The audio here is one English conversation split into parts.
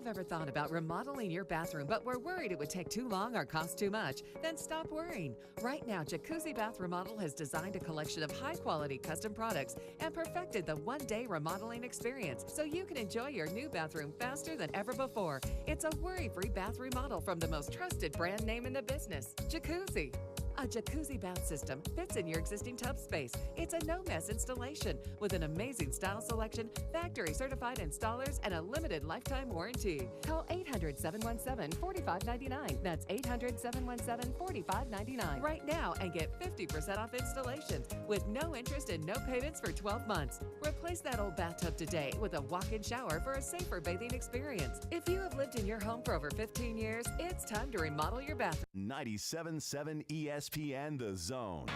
have ever thought about remodeling your bathroom but were worried it would take too long or cost too much? Then stop worrying. Right now, Jacuzzi Bath Remodel has designed a collection of high-quality custom products and perfected the one-day remodeling experience so you can enjoy your new bathroom faster than ever before. It's a worry-free bath remodel from the most trusted brand name in the business, Jacuzzi. A jacuzzi bath system fits in your existing tub space. It's a no-mess installation with an amazing style selection, factory-certified installers, and a limited lifetime warranty. Call 800-717-4599. That's 800-717-4599 right now and get 50% off installations with no interest and no payments for 12 months. Replace that old bathtub today with a walk-in shower for a safer bathing experience. If you have lived in your home for over 15 years, it's time to remodel your bathroom. 97.7 ESPN The Zone.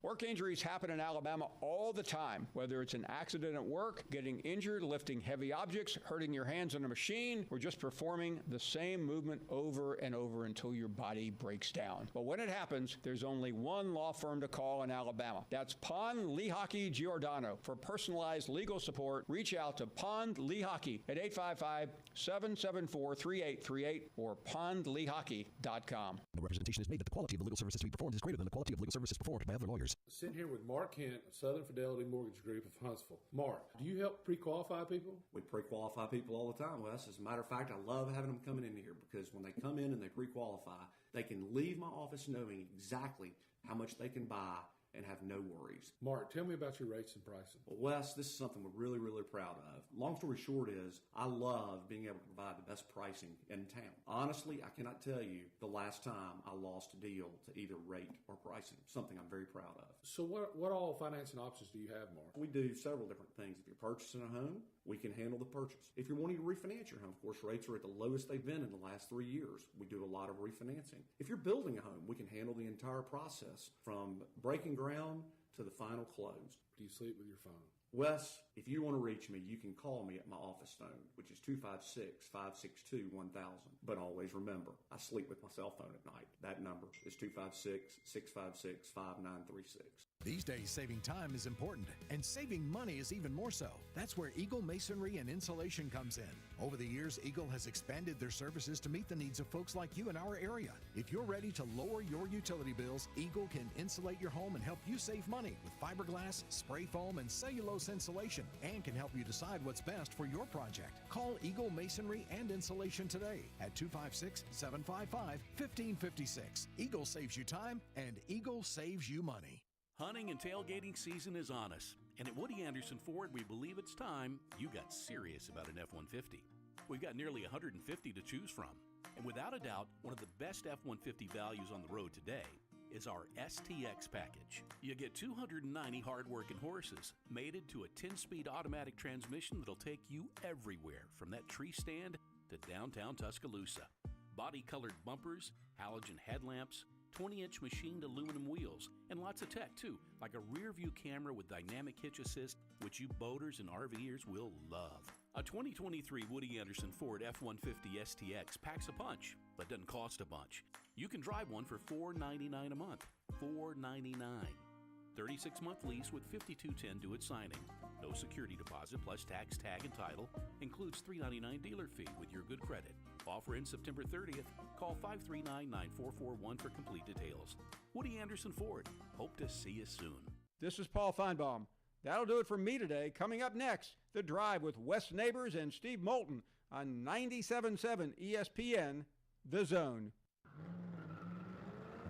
Work injuries happen in Alabama all the time, whether it's an accident at work, getting injured, lifting heavy objects, hurting your hands on a machine, or just performing the same movement over and over until your body breaks down. But when it happens, there's only one law firm to call in Alabama. That's Pond Lehocky Giordano. For personalized legal support, reach out to Pond Lehocky at 855-774-3838 or pondlehocky.com. The representation is made that the quality of the legal services to be performed is greater than the quality of legal services performed by other lawyers. Sitting here with Mark Kent of Southern Fidelity Mortgage Group of Huntsville. Mark, do you help pre-qualify people? We pre-qualify people all the time, Wes. As a matter of fact, I love having them coming in here because when they come in and they pre-qualify, they can leave my office knowing exactly how much they can buy and have no worries. Mark, tell me about your rates and pricing. Well, Wes, this is something we're really, really proud of. Long story short is I love being able to provide the best pricing in town. Honestly, I cannot tell you the last time I lost a deal to either rate or pricing, something I'm very proud of. So what all financing options do you have, Mark? We do several different things. If you're purchasing a home, we can handle the purchase. If you're wanting to refinance your home, of course, rates are at the lowest they've been in the last 3 years. We do a lot of refinancing. If you're building a home, we can handle the entire process from breaking ground to the final close. Do you sleep with your phone? Wes, if you want to reach me, you can call me at my office phone, which is 256-562-1000. But always remember, I sleep with my cell phone at night. That number is 256-656-5936. These days, saving time is important, and saving money is even more so. That's where Eagle Masonry and Insulation comes in. Over the years, Eagle has expanded their services to meet the needs of folks like you in our area. If you're ready to lower your utility bills, Eagle can insulate your home and help you save money with fiberglass, spray foam, and cellulose insulation, and can help you decide what's best for your project. Call Eagle Masonry and Insulation today at 256-755-1556. Eagle saves you time, and Eagle saves you money. Hunting and tailgating season is on us, and at Woody Anderson Ford, we believe it's time you got serious about an F-150. We've got nearly 150 to choose from, and without a doubt, one of the best F-150 values on the road today is our STX package. You get 290 hard-working horses, mated to a 10-speed automatic transmission that'll take you everywhere from that tree stand to downtown Tuscaloosa. Body-colored bumpers, halogen headlamps, 20-inch machined aluminum wheels, and lots of tech too, like a rear-view camera with dynamic hitch assist, which you boaters and RVers will love. A 2023 Woody Anderson Ford F-150 STX packs a punch, but doesn't cost a bunch. You can drive one for $499 a month. $499. 36-month lease with $52.10 due at signing. No security deposit plus tax, tag, and title. Includes $399 dealer fee with your good credit. Offer ends September 30th. Call 539-9441 for complete details. Woody Anderson Ford. Hope to see you soon. This is Paul Feinbaum. That'll do it for me today. Coming up next, The Drive with Wes Neighbors and Steve Moulton on 97.7 ESPN, The Zone.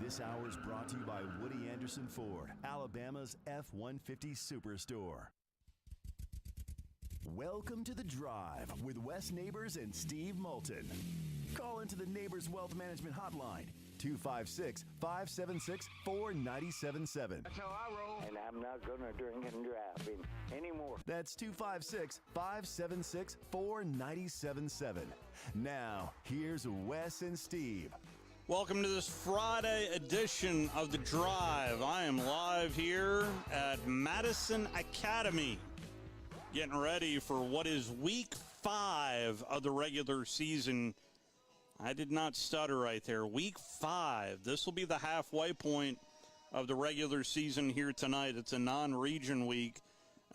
This hour is brought to you by Woody Anderson Ford, Alabama's F-150 Superstore. Welcome to The Drive with Wes Neighbors and Steve Moulton. Call into the Neighbors Wealth Management Hotline, 256-576-4977. That's how I roll. And I'm not going to drink and drive anymore. That's 256-576-4977. Now, here's Wes and Steve. Welcome to this Friday edition of The Drive. I am live here at Madison Academy, getting ready for what is week 5 of the regular season. I did not stutter right there. Week 5. This will be the halfway point of the regular season here tonight. It's a non-region week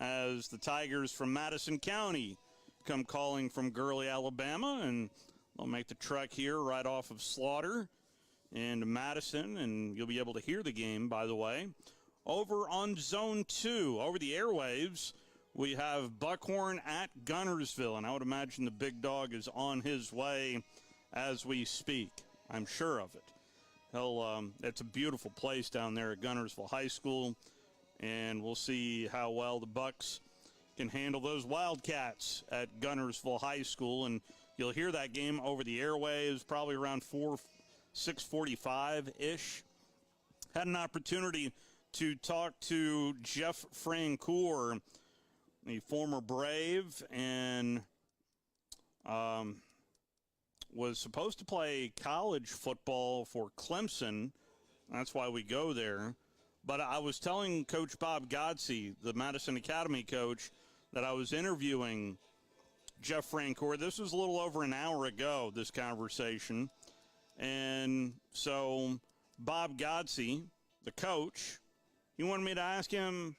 as the Tigers from Madison County come calling from Gurley, Alabama, and they'll make the trek here right off of Slaughter into Madison, and you'll be able to hear the game, by the way. Over on Zone 2, over the airwaves, we have Buckhorn at Gunnersville, and I would imagine the big dog is on his way as we speak. I'm sure of it. It's a beautiful place down there at Gunnersville High School, and we'll see how well the Bucks can handle those Wildcats at Gunnersville High School, and you'll hear that game over the airwaves probably around 6:45-ish. Had an opportunity to talk to Jeff Francoeur, the former Brave, and was supposed to play college football for Clemson. That's why we go there. But I was telling Coach Bob Godsey, the Madison Academy coach, that I was interviewing Jeff Francoeur. This was a little over an hour ago, this conversation. And so Bob Godsey, the coach, he wanted me to ask him,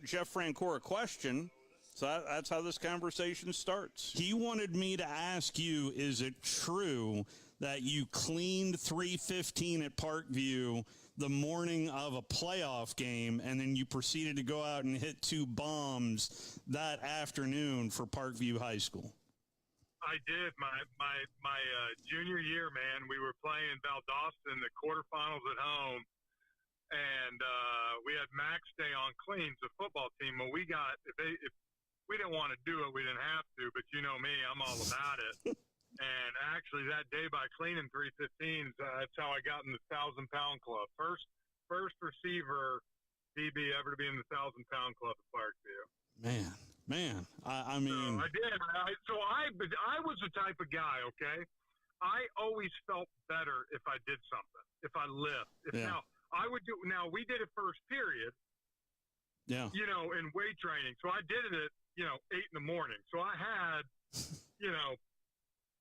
Jeff Francoeur, a question. So that's how this conversation starts. He wanted me to ask you, is it true that you cleaned 315 at Parkview the morning of a playoff game, and then you proceeded to go out and hit 2 bombs that afternoon for Parkview High School? I did. My junior year, man, we were playing Valdosta in the quarterfinals at home, and we had Max Day on cleans, the football team. Well, if we didn't want to do it, we didn't have to, but you know me, I'm all about it. And actually that day by cleaning 315s, that's how I got in the 1,000-pound club. First receiver DB ever to be in the 1,000-pound club at Parkview. Man, I mean. So I did. I was the type of guy, okay? I always felt better if I did something, if I lift. Now, we did it first period. Yeah. In weight training. So I did it at, 8 in the morning. So I had,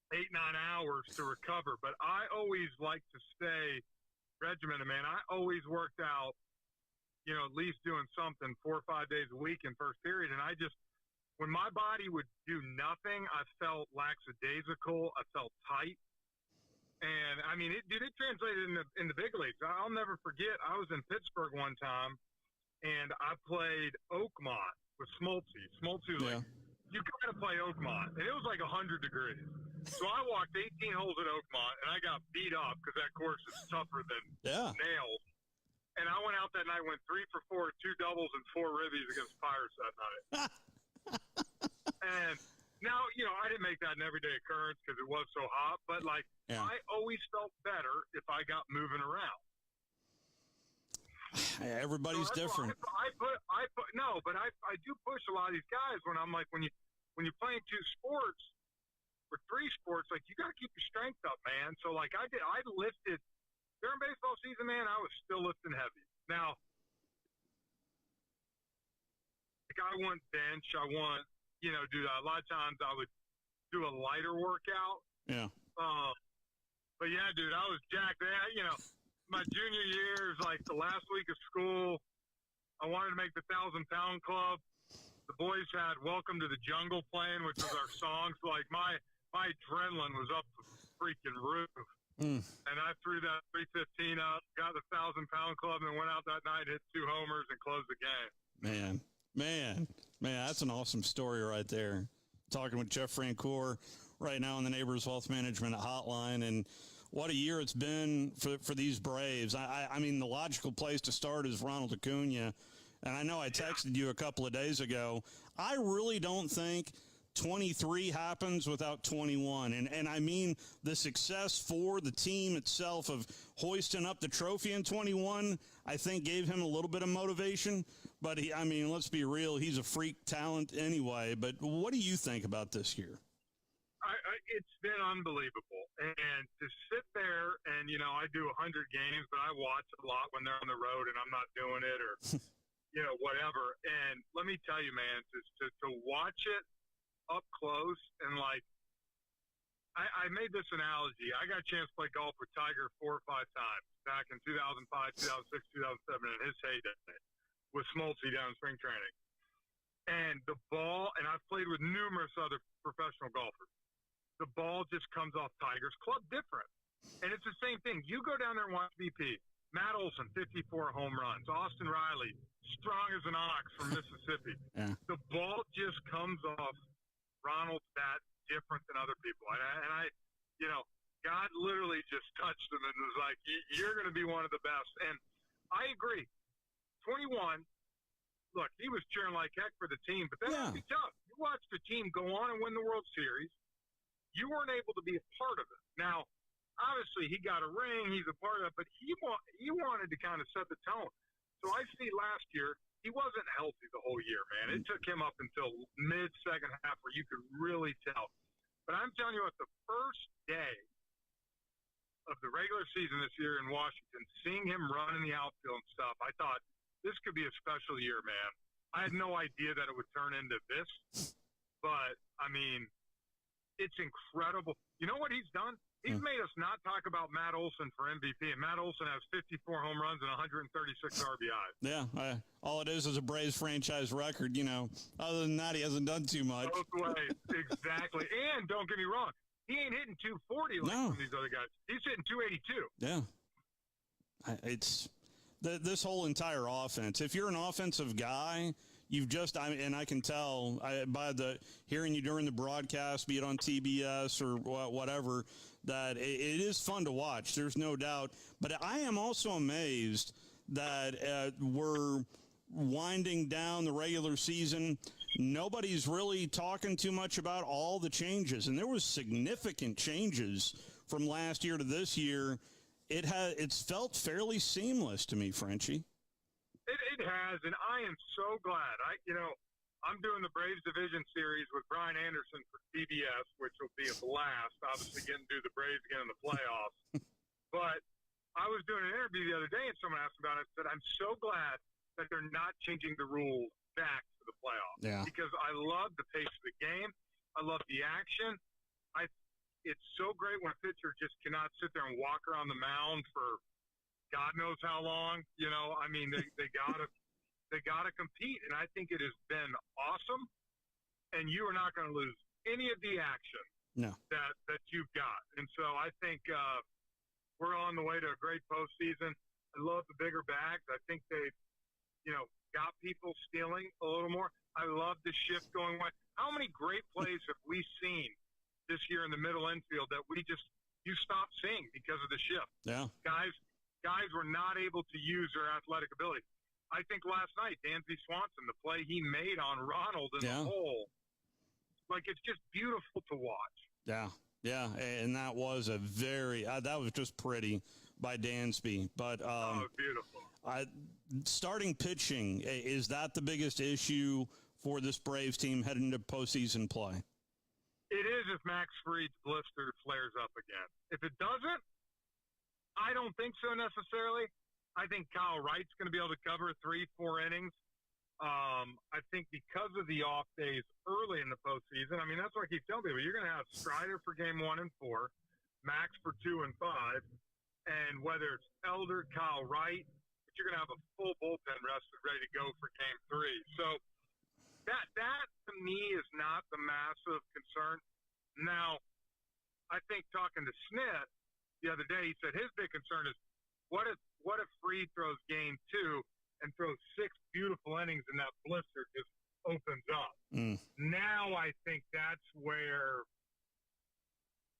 8-9 hours to recover. But I always like to stay regimented, man. I always worked out, at least doing something 4 or 5 days a week in first period. And when my body would do nothing, I felt lackadaisical. I felt tight. And, I mean, it translated in the big leagues. I'll never forget, I was in Pittsburgh one time, and I played Oakmont with Smoltzy. Smoltzy was like, you got to play Oakmont. And it was like 100 degrees. So I walked 18 holes at Oakmont, and I got beat up because that course is tougher than nails. And I went out that night, went 3 for 4, 2 doubles, and 4 ribbies against Pirates that night. And now, I didn't make that an everyday occurrence because it was so hot, but, I always felt better if I got moving around. Everybody's different. I do push a lot of these guys when I'm like, when you're playing 2 sports or 3 sports, you got to keep your strength up, man. So I lifted during baseball season, man. I was still lifting heavy. Now, I want bench. I want, a lot of times I would do a lighter workout. Yeah. But yeah, dude, I was jacked. My junior year is the last week of school. I wanted to make the 1,000-pound club. The boys had "Welcome to the Jungle" playing, which was our song. So my adrenaline was up the freaking roof. And I threw that 315 up, got the 1,000-pound club, and went out that night, hit 2 homers, and closed the game. Man, that's an awesome story right there. Talking with Jeff Francoeur right now on the Neighbors Wealth Management Hotline, and what a year it's been for these Braves. I mean, the logical place to start is Ronald Acuna, and I know I texted you a couple of days ago. I really don't think 23 happens without 21. And I mean, the success for the team itself of hoisting up the trophy in 21, I think gave him a little bit of motivation. But, let's be real, he's a freak talent anyway. But what do you think about this year? It's been unbelievable. And to sit there and, I do 100 games, but I watch a lot when they're on the road and I'm not doing it or, whatever. And let me tell you, man, to watch it up close and I made this analogy. I got a chance to play golf with Tiger 4 or 5 times back in 2005, 2006, 2007 in his heyday with Smoltzy down in spring training. And the ball, and I've played with numerous other professional golfers. The ball just comes off Tiger's club different. And it's the same thing. You go down there and watch BP. Matt Olson, 54 home runs. Austin Riley, strong as an ox from Mississippi. Yeah. The ball just comes off Ronald's bat different than other people. And I God literally just touched him and was like, you're going to be one of the best. And I agree. 21, look, he was cheering like heck for the team, but that has to be tough. You watched the team go on and win the World Series. You weren't able to be a part of it. Now, obviously, he got a ring. He's a part of it, but he wanted to kind of set the tone. So I see last year, he wasn't healthy the whole year, man. It took him up until mid-second half where you could really tell. But I'm telling you what, the first day of the regular season this year in Washington, seeing him run in the outfield and stuff, I thought, this could be a special year, man. I had no idea that it would turn into this, but, I mean, it's incredible. You know what he's done? He's made us not talk about Matt Olson for MVP, and Matt Olson has 54 home runs and 136 RBIs. Yeah, all it is a Braves franchise record, Other than that, he hasn't done too much. Both ways, exactly. And don't get me wrong, he ain't hitting 240 like some of these other guys. He's hitting 282. Yeah. It's this whole entire offense. If you're an offensive guy, I can tell by hearing you during the broadcast, be it on TBS or whatever, that it is fun to watch. There's no doubt. But I am also amazed that we're winding down the regular season. Nobody's really talking too much about all the changes, and there was significant changes from last year to this year. It's felt fairly seamless to me, Frenchie. It has, and I am so glad. I'm doing the Braves Division Series with Brian Anderson for TBS, which will be a blast, obviously getting to do the Braves again in the playoffs. But I was doing an interview the other day, and someone asked about it, and said, I'm so glad that they're not changing the rules back to the playoffs. Yeah. Because I love the pace of the game. I love the action. It's so great when a pitcher just cannot sit there and walk around the mound for God knows how long. They gotta compete, and I think it has been awesome. And you are not going to lose any of the action that you've got. And so I think we're on the way to a great postseason. I love the bigger bags. I think they've got people stealing a little more. I love the shift going on. How many great plays have we seen this year in the middle infield that you stopped seeing because of the shift? Yeah. Guys were not able to use their athletic ability. I think last night, Dansby Swanson, the play he made on Ronald in the hole, it's just beautiful to watch. Yeah, yeah, and that was that was just pretty by Dansby. But beautiful. Starting pitching, is that the biggest issue for this Braves team heading into postseason play? It is if Max Fried's blister flares up again. If it doesn't, I don't think so necessarily. I think Kyle Wright's going to be able to cover 3-4 innings. I think because of the off days early in the postseason, that's why I keep telling people, you're going to have Strider for game 1 and 4, Max for 2 and 5, and whether it's Elder, Kyle Wright, but you're going to have a full bullpen rested, ready to go for game 3. So that to me is not the massive concern. Now, I think talking to Snit the other day, he said his big concern is what if Fried throws game 2 and throws 6 beautiful innings and that blister just opens up. Now I think that's where,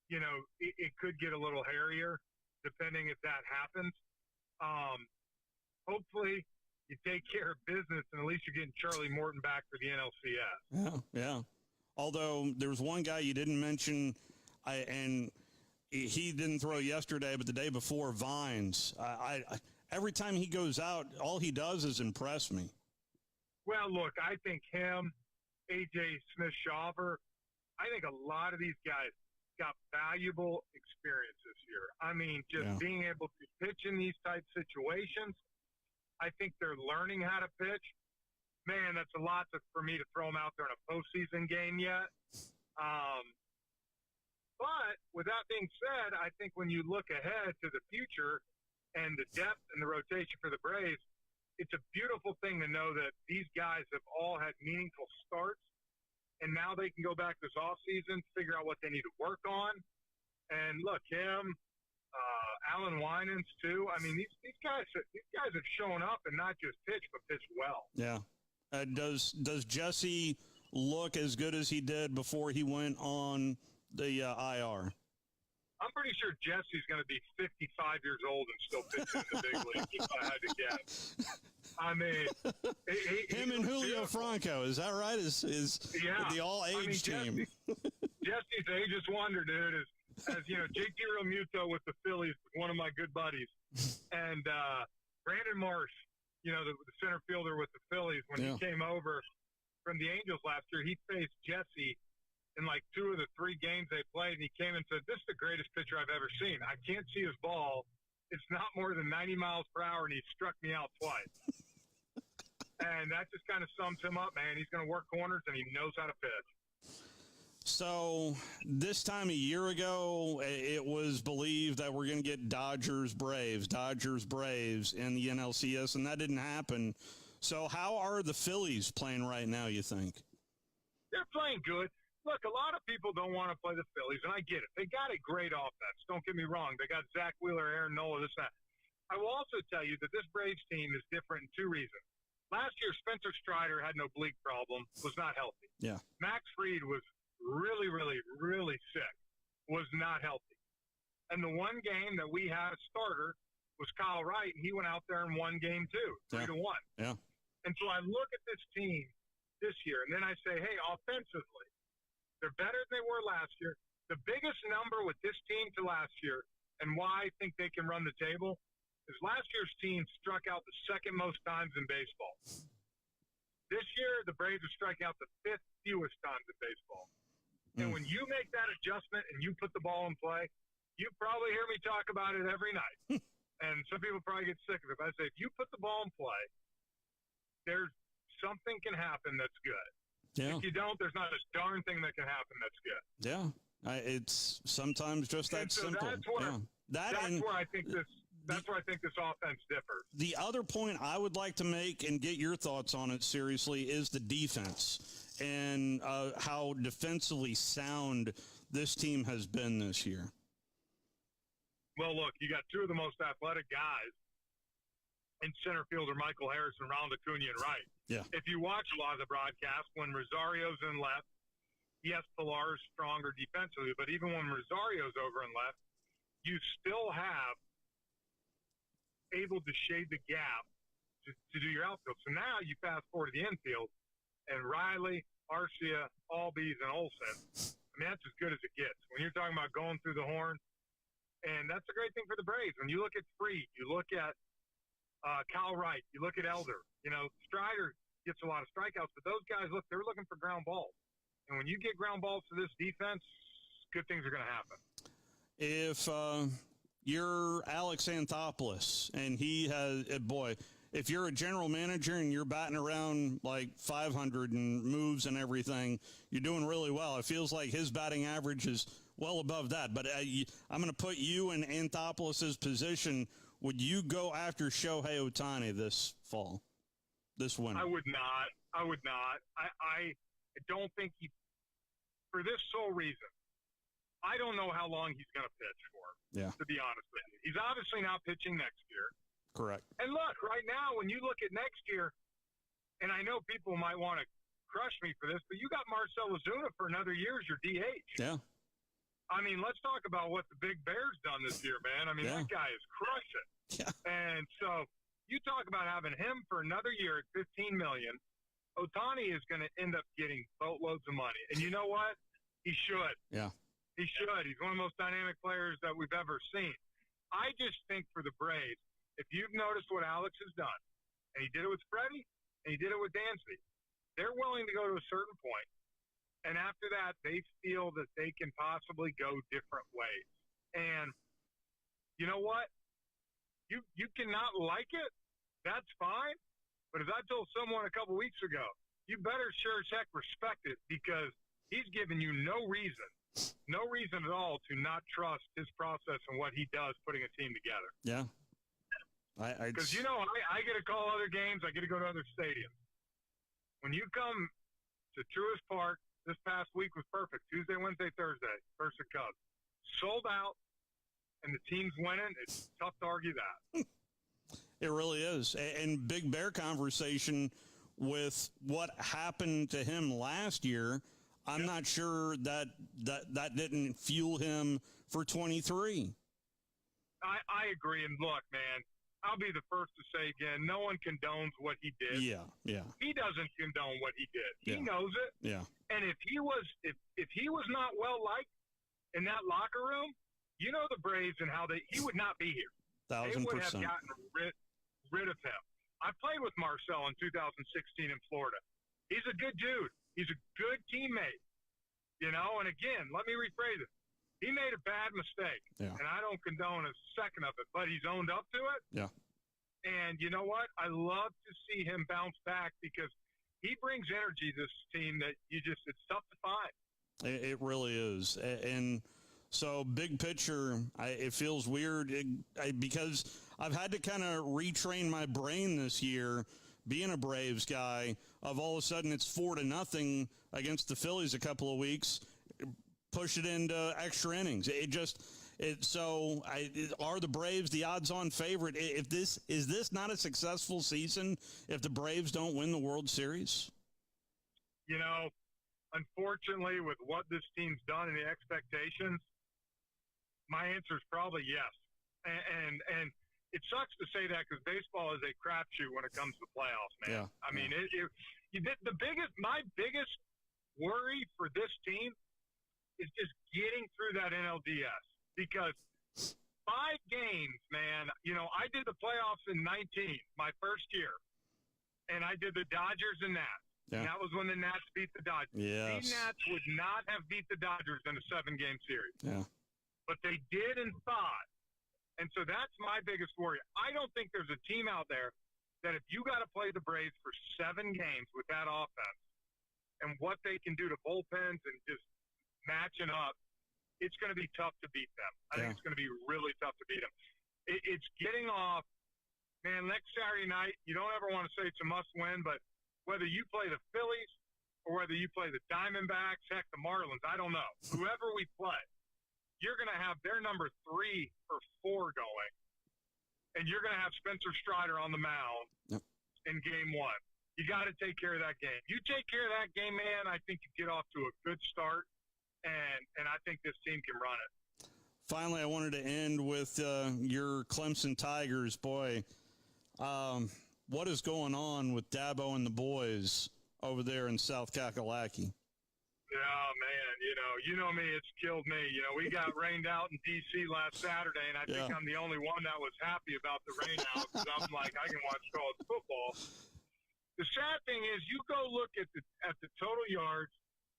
it could get a little hairier depending if that happens. Hopefully you take care of business and at least you're getting Charlie Moulton back for the NLCS. Yeah. Although there's one guy you didn't mention, and he didn't throw yesterday, but the day before, Vines. Every time he goes out, all he does is impress me. Well, look, I think him, A.J. Smith-Shawver, I think a lot of these guys got valuable experience this year. Being able to pitch in these type situations, I think they're learning how to pitch. Man, that's a lot for me to throw them out there in a postseason game yet. But with that being said, I think when you look ahead to the future and the depth and the rotation for the Braves, it's a beautiful thing to know that these guys have all had meaningful starts and now they can go back this offseason, figure out what they need to work on. And look, him, Alan Winans too. I mean, these guys have shown up and not just pitch, but pitch well. Yeah. Does Jesse look as good as he did before he went on the IR? I'm pretty sure Jesse's going to be 55 years old and still pitching in the big league, if I had to guess. I mean, him and Julio Franco, is that right? Is the all-age team? Jesse's ageist wonder, dude, as you know, JT Realmuto with the Phillies, one of my good buddies, and Brandon Marsh, you know, the center fielder with the Phillies, when he came over from the Angels last year, he faced Jesse in like 2 of the 3 games they played, and he came and said, "This is the greatest pitcher I've ever seen. I can't see his ball. It's not more than 90 miles per hour, and he struck me out twice." And that just kind of sums him up, man. He's going to work corners, and he knows how to pitch. So this time a year ago, it was believed that we're going to get Dodgers-Braves in the NLCS, and that didn't happen. So how are the Phillies playing right now, you think? They're playing good. Look, a lot of people don't want to play the Phillies, and I get it. They got a great offense. Don't get me wrong. They got Zach Wheeler, Aaron Nola, this and that. I will also tell you that this Braves team is different in 2 reasons. Last year, Spencer Strider had no oblique problem, was not healthy. Yeah. Max Fried was really, really, really sick, was not healthy. And the one game that we had a starter was Kyle Wright, and he went out there and won game 2, 3-1. Yeah. And so I look at this team this year, and then I say, hey, offensively, they're better than they were last year. The biggest number with this team to last year, and why I think they can run the table, is last year's team struck out the 2nd most times in baseball. This year, the Braves are striking out the 5th fewest times in baseball. And when you make that adjustment and you put the ball in play, you probably hear me talk about it every night. And some people probably get sick of it. But I say, if you put the ball in play, there's something can happen that's good. Yeah. If you don't, there's not a darn thing that can happen that's good. Yeah. It's sometimes just that so simple. That's where, where I think this. That's where I think this offense differs. The other point I would like to make and get your thoughts on it seriously is the defense and how defensively sound this team has been this year. Well, look, you got 2 of the most athletic guys in center fielder, Michael Harris and Ronald Acuna in right. Yeah. If you watch a lot of the broadcast, when Rosario's in left, yes, Pilar's stronger defensively, but even when Rosario's over in left, you still have able to shade the gap to do your outfield. So now you fast forward to the infield, and Riley, Arcia, Albies, and Olsen, I mean, that's as good as it gets. When you're talking about going through the horn, and that's a great thing for the Braves. When you look at Fried, you look at Kyle Wright, you look at Elder, you know, Strider gets a lot of strikeouts, but those guys, look, they're looking for ground balls. And when you get ground balls to this defense, good things are going to happen. If you're Alex Anthopoulos, and he has, if you're a general manager and you're batting around like 500 and moves and everything, you're doing really well. It feels like his batting average is well above that. But I'm going to put you in Anthopoulos' position. Would you go after Shohei Ohtani this fall, this winter? I would not. I don't think he, for this sole reason, I don't know how long he's going to pitch for, to be honest with you. He's obviously not pitching next year. Correct. And look, right now, when you look at next year, and I know people might want to crush me for this, but you got Marcell Ozuna for another year as your DH. Yeah. I mean, let's talk about what the Big Bear's done this year, man. I mean, that guy is crushing. Yeah. And so you talk about having him for another year at $15 million. Ohtani is going to end up getting boatloads of money. And you know what? He should. Yeah. He should. He's one of the most dynamic players that we've ever seen. I just think for the Braves, if you've noticed what Alex has done, and he did it with Freddie, and he did it with Dansby, they're willing to go to a certain point. And after that, they feel that they can possibly go different ways. And you know what? You cannot like it. That's fine. But as I told someone a couple weeks ago, you better sure as heck respect it, because he's given you no reason at all to not trust his process and what he does putting a team together. Yeah. Because, you know, I get to call other games. I get to go to other stadiums. When you come to Truist Park, this past week was perfect. Tuesday, Wednesday, Thursday, versus Cubs. Sold out, and the team's winning. It's tough to argue that. It really is. And Big Bear conversation with what happened to him last year, I'm not sure that didn't fuel him for 23. I agree. And look, man, I'll be the first to say again, no one condones what he did. Yeah. He doesn't condone what he did. He Yeah. knows it. Yeah. And if he was not well liked in that locker room, you know the Braves and how he would not be here. They would have 1,000%. gotten rid of him. I played with Marcel in 2016 in Florida. He's a good dude. He's a good teammate. You know, and again, let me rephrase it. He made a bad mistake, and I don't condone a second of it, but he's owned up to it. Yeah. And you know what? I love to see him bounce back because he brings energy to this team that it's tough to find. It really is. And so big picture, it feels weird because I've had to kind of retrain my brain this year, being a Braves guy, of all of a sudden it's 4-0 against the Phillies a couple of weeks, push it into extra innings. Are the Braves the odds-on favorite? Is this not a successful season if the Braves don't win the World Series? You know, unfortunately, with what this team's done and the expectations, my answer is probably yes. And it sucks to say that because baseball is a crapshoot when it comes to playoffs, man. Yeah. I mean, my biggest worry for this team is just getting through that NLDS because 5 games, man. You know, I did the playoffs in 19, my first year, and I did the Dodgers and Nats. Yeah. And that was when the Nats beat the Dodgers. Yes. The Nats would not have beat the Dodgers in a 7-game series. Yeah. But they did in 5. And so that's my biggest worry. I don't think there's a team out there that if you got to play the Braves for 7 games with that offense and what they can do to bullpens and just matching up, it's going to be tough to beat them. I think it's going to be really tough to beat them. It's getting off. Man, next Saturday night, you don't ever want to say it's a must-win, but whether you play the Phillies or whether you play the Diamondbacks, heck, the Marlins, I don't know. Whoever we play, you're going to have their number 3 or 4 going, and you're going to have Spencer Strider on the mound in game 1. You got to take care of that game. You take care of that game, man, I think you get off to a good start, and I think this team can run it. Finally, I wanted to end with your Clemson Tigers. Boy, what is going on with Dabo and the boys over there in South Kakalaki? Yeah, man, you know me, it's killed me. You know, we got rained out in D.C. last Saturday, and I think I'm the only one that was happy about the rain out because I'm like, I can watch college football. The sad thing is you go look at the total yards,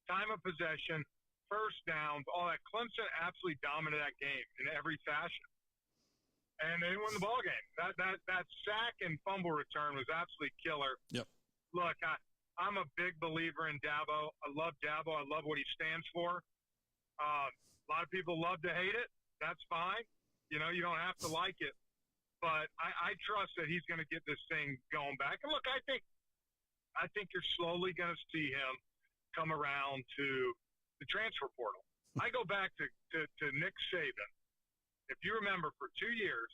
time of possession, first downs, all that. Clemson absolutely dominated that game in every fashion. And they won the ball game. That sack and fumble return was absolutely killer. Yep. Look, I'm a big believer in Dabo. I love Dabo. I love what he stands for. A lot of people love to hate it. That's fine. You know, you don't have to like it. But I trust that he's going to get this thing going back. And look, I think you're slowly going to see him come around to the transfer portal. I go back to Nick Saban. If you remember, for 2 years,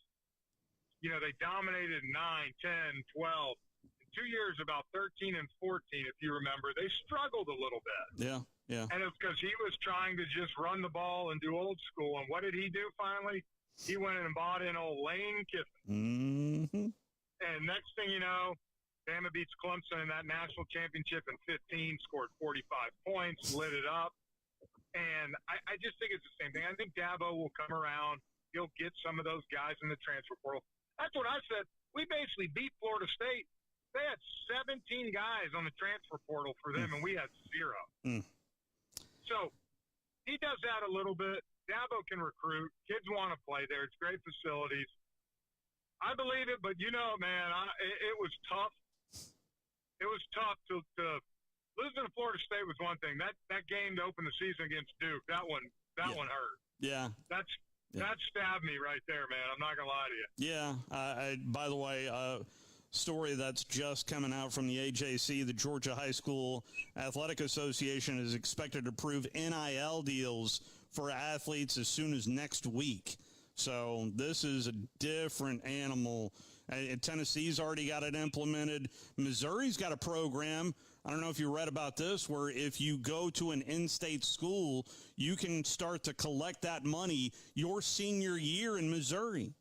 you know, they dominated 9, 10, 12. In 2 years, about 13 and 14, if you remember, they struggled a little bit. Yeah. And it's because he was trying to just run the ball and do old school. And what did he do finally? He went and bought in old Lane Kiffin. Mm-hmm. And next thing you know, Bama beats Clemson in that national championship in 15, scored 45 points, lit it up. And I just think it's the same thing. I think Dabo will come around. He'll get some of those guys in the transfer portal. That's what I said. We basically beat Florida State. They had 17 guys on the transfer portal for them, and we had 0. So he does that a little bit. Dabo can recruit. Kids want to play there. It's great facilities. I believe it, but you know, man, it was tough. It was tough to losing to Florida State was one thing. That game to open the season against Duke, that one hurt. Yeah. That stabbed me right there, man. I'm not gonna lie to you. Yeah. By the way, story that's just coming out from the AJC. The Georgia High School Athletic Association is expected to approve NIL deals for athletes as soon as next week. So this is a different animal. Tennessee's already got it implemented. Missouri's got a program. I don't know if you read about this, where if you go to an in-state school, you can start to collect that money your senior year in Missouri.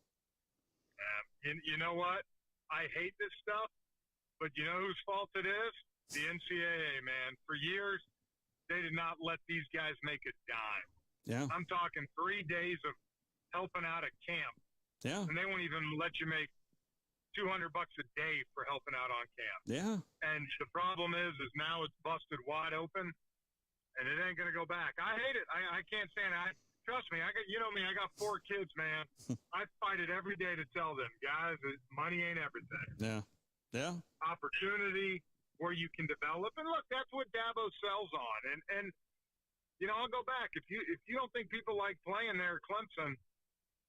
You know what? I hate this stuff, but you know whose fault it is? The NCAA, man. For years, they did not let these guys make a dime. Yeah. I'm talking 3 days of helping out at camp. Yeah. And they won't even let you make $200 a day for helping out on camp. Yeah. And the problem is now it's busted wide open, and it ain't going to go back. I hate it. I can't stand it. Trust me, you know me, I got 4 kids, man. I fight it every day to tell them, guys, that money ain't everything. Yeah. Yeah. Opportunity where you can develop. And look, that's what Dabo sells on. And you know, I'll go back. If you don't think people like playing there at Clemson,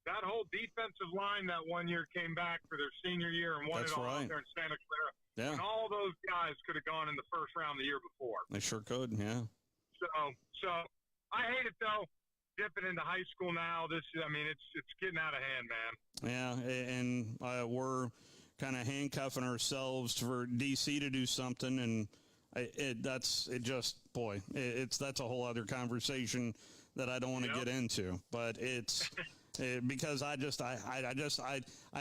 that whole defensive line that one year came back for their senior year and won That's it all right. out there in Santa Clara. Yeah. And all those guys could have gone in the first round the year before. They sure could, yeah. So I hate it, though. Dipping into high school now, it's getting out of hand, man. Yeah, and we're kind of handcuffing ourselves for DC to do something, and that's a whole other conversation that I don't want to get into. But it's because I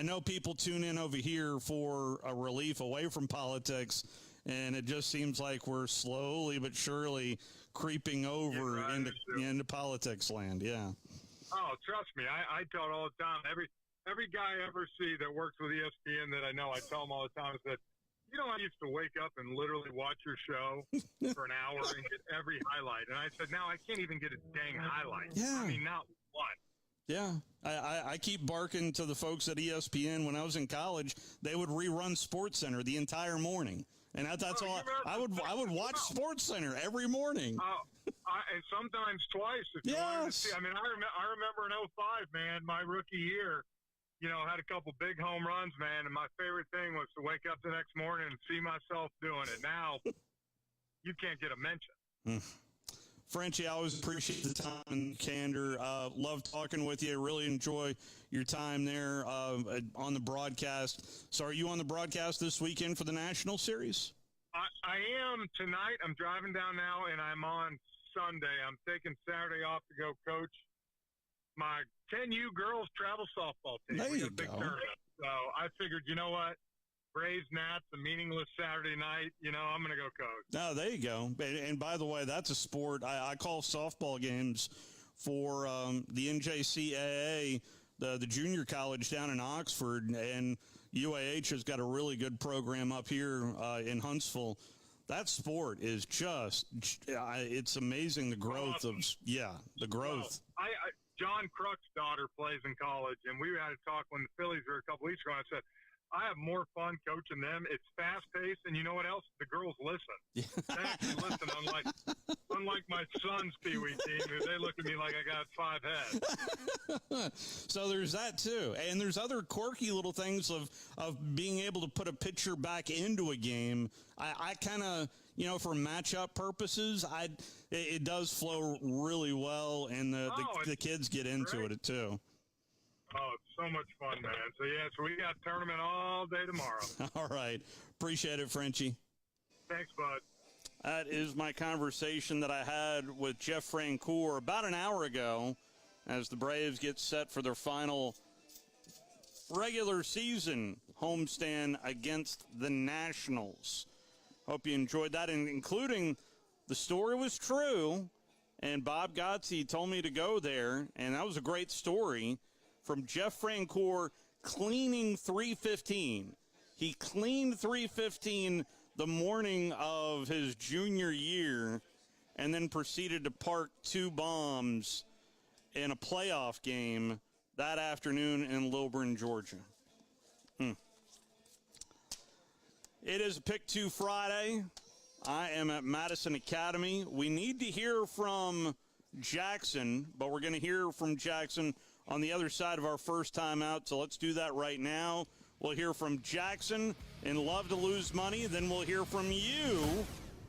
know people tune in over here for a relief away from politics, and it just seems like we're slowly but surely creeping over into politics land. Yeah. Oh, trust me, I tell it all the time. Every guy I ever see that works with ESPN that I know, I tell them all the time, is that, you know, I used to wake up and literally watch your show for an hour and get every highlight. And I said, now I can't even get a dang highlight. Yeah. I mean, not one. Yeah, I keep barking to the folks at ESPN. When I was in college, they would rerun SportsCenter the entire morning. And that's all. I would watch SportsCenter every morning. And sometimes twice if you wanted to see. I mean, I remember in 2005, man, my rookie year, you know, had a couple big home runs, man, and my favorite thing was to wake up the next morning and see myself doing it. Now, you can't get a mention. Frenchie, I always appreciate the time and candor. Love talking with you. Really enjoy your time there on the broadcast. So are you on the broadcast this weekend for the National Series? I am tonight. I'm driving down now, and I'm on Sunday. I'm taking Saturday off to go coach my 10U girls travel softball team. There you big go. tournament. So I figured, you know what? Braves, Nats, a meaningless Saturday night. You know, I'm going to go coach. Oh, there you go. And by the way, that's a sport. I call softball games for the NJCAA, the junior college down in Oxford, and UAH has got a really good program up here in Huntsville. That sport is just, it's amazing the growth awesome. The growth. Well, John Kruk's daughter plays in college, and we had a talk when the Phillies were a couple weeks ago, and I said, I have more fun coaching them. It's fast-paced, and you know what else? The girls listen. They actually listen, unlike my son's Pee-wee team, who they look at me like I got 5 heads. So there's that, too. And there's other quirky little things of being able to put a pitcher back into a game. I kind of, you know, for matchup purposes, it does flow really well, and the kids get into it, too. Oh, it's so much fun, man. So we got a tournament all day tomorrow. All right. Appreciate it, Frenchie. Thanks, bud. That is my conversation that I had with Jeff Francoeur about an hour ago as the Braves get set for their final regular season homestand against the Nationals. Hope you enjoyed that, and including the story was true, and Bob Gotze told me to go there, and that was a great story. From Jeff Francoeur cleaning 315. He cleaned 315 the morning of his junior year and then proceeded to park 2 bombs in a playoff game that afternoon in Lilburn, Georgia. It is Pick 2 Friday. I am at Madison Academy. We need to hear from Jackson, but we're going to hear from Jackson on the other side of our first time out, so let's do that right now. We'll hear from Jackson in Love to Lose Money. Then we'll hear from you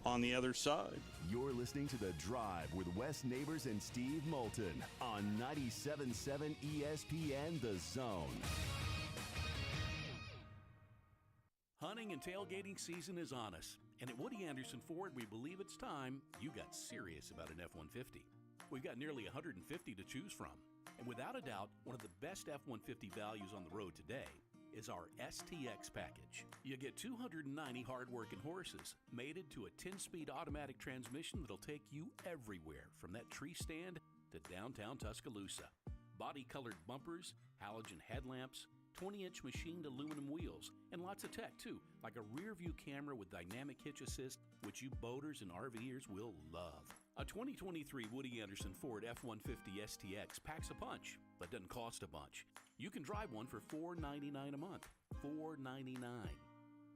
on the other side. You're listening to The Drive with Wes Neighbors and Steve Moulton on 97.7 ESPN The Zone. Hunting and tailgating season is on us, and at Woody Anderson Ford, we believe it's time you got serious about an F-150. We've got nearly 150 to choose from, and without a doubt, one of the best F-150 values on the road today is our STX package. You get 290 hard-working horses, mated to a 10-speed automatic transmission that'll take you everywhere, from that tree stand to downtown Tuscaloosa. Body-colored bumpers, halogen headlamps, 20-inch machined aluminum wheels, and lots of tech, too, like a rear-view camera with dynamic hitch assist, which you boaters and RVers will love. A 2023 Woody Anderson Ford F-150 STX packs a punch, but doesn't cost a bunch. You can drive one for $499 a month. $499.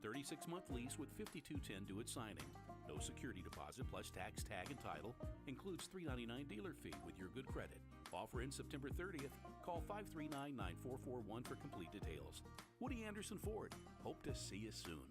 36-month lease with $5,210 due at signing. No security deposit plus tax, tag, and title. Includes $399 dealer fee with your good credit. Offer ends September 30th. Call 539-9441 for complete details. Woody Anderson Ford. Hope to see you soon.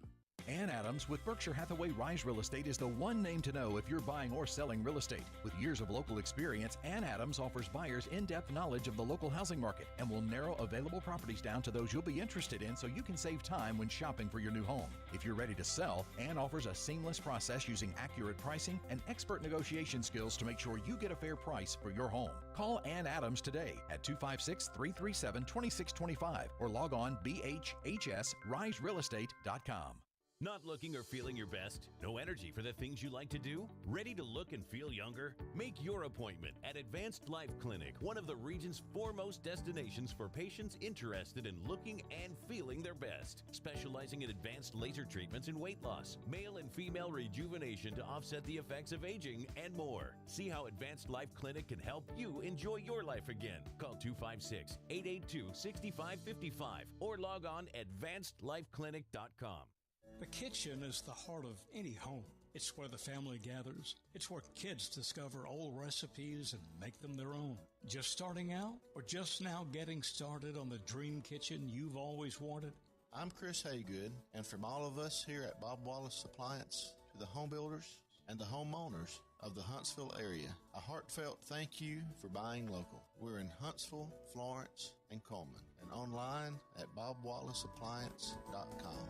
Ann Adams with Berkshire Hathaway Rise Real Estate is the one name to know if you're buying or selling real estate. With years of local experience, Ann Adams offers buyers in-depth knowledge of the local housing market and will narrow available properties down to those you'll be interested in so you can save time when shopping for your new home. If you're ready to sell, Ann offers a seamless process using accurate pricing and expert negotiation skills to make sure you get a fair price for your home. Call Ann Adams today at 256-337-2625 or log on bhhsriserealestate.com. Not looking or feeling your best? No energy for the things you like to do? Ready to look and feel younger? Make your appointment at Advanced Life Clinic, one of the region's foremost destinations for patients interested in looking and feeling their best. Specializing in advanced laser treatments and weight loss, male and female rejuvenation to offset the effects of aging, and more. See how Advanced Life Clinic can help you enjoy your life again. Call 256-882-6555 or log on advancedlifeclinic.com. The kitchen is the heart of any home. It's where the family gathers. It's where kids discover old recipes and make them their own. Just starting out or just now getting started on the dream kitchen you've always wanted? I'm Chris Haygood, and from all of us here at Bob Wallace Appliance to the home builders and the homeowners of the Huntsville area, a heartfelt thank you for buying local. We're in Huntsville, Florence, and Coleman, and online at bobwallaceappliance.com.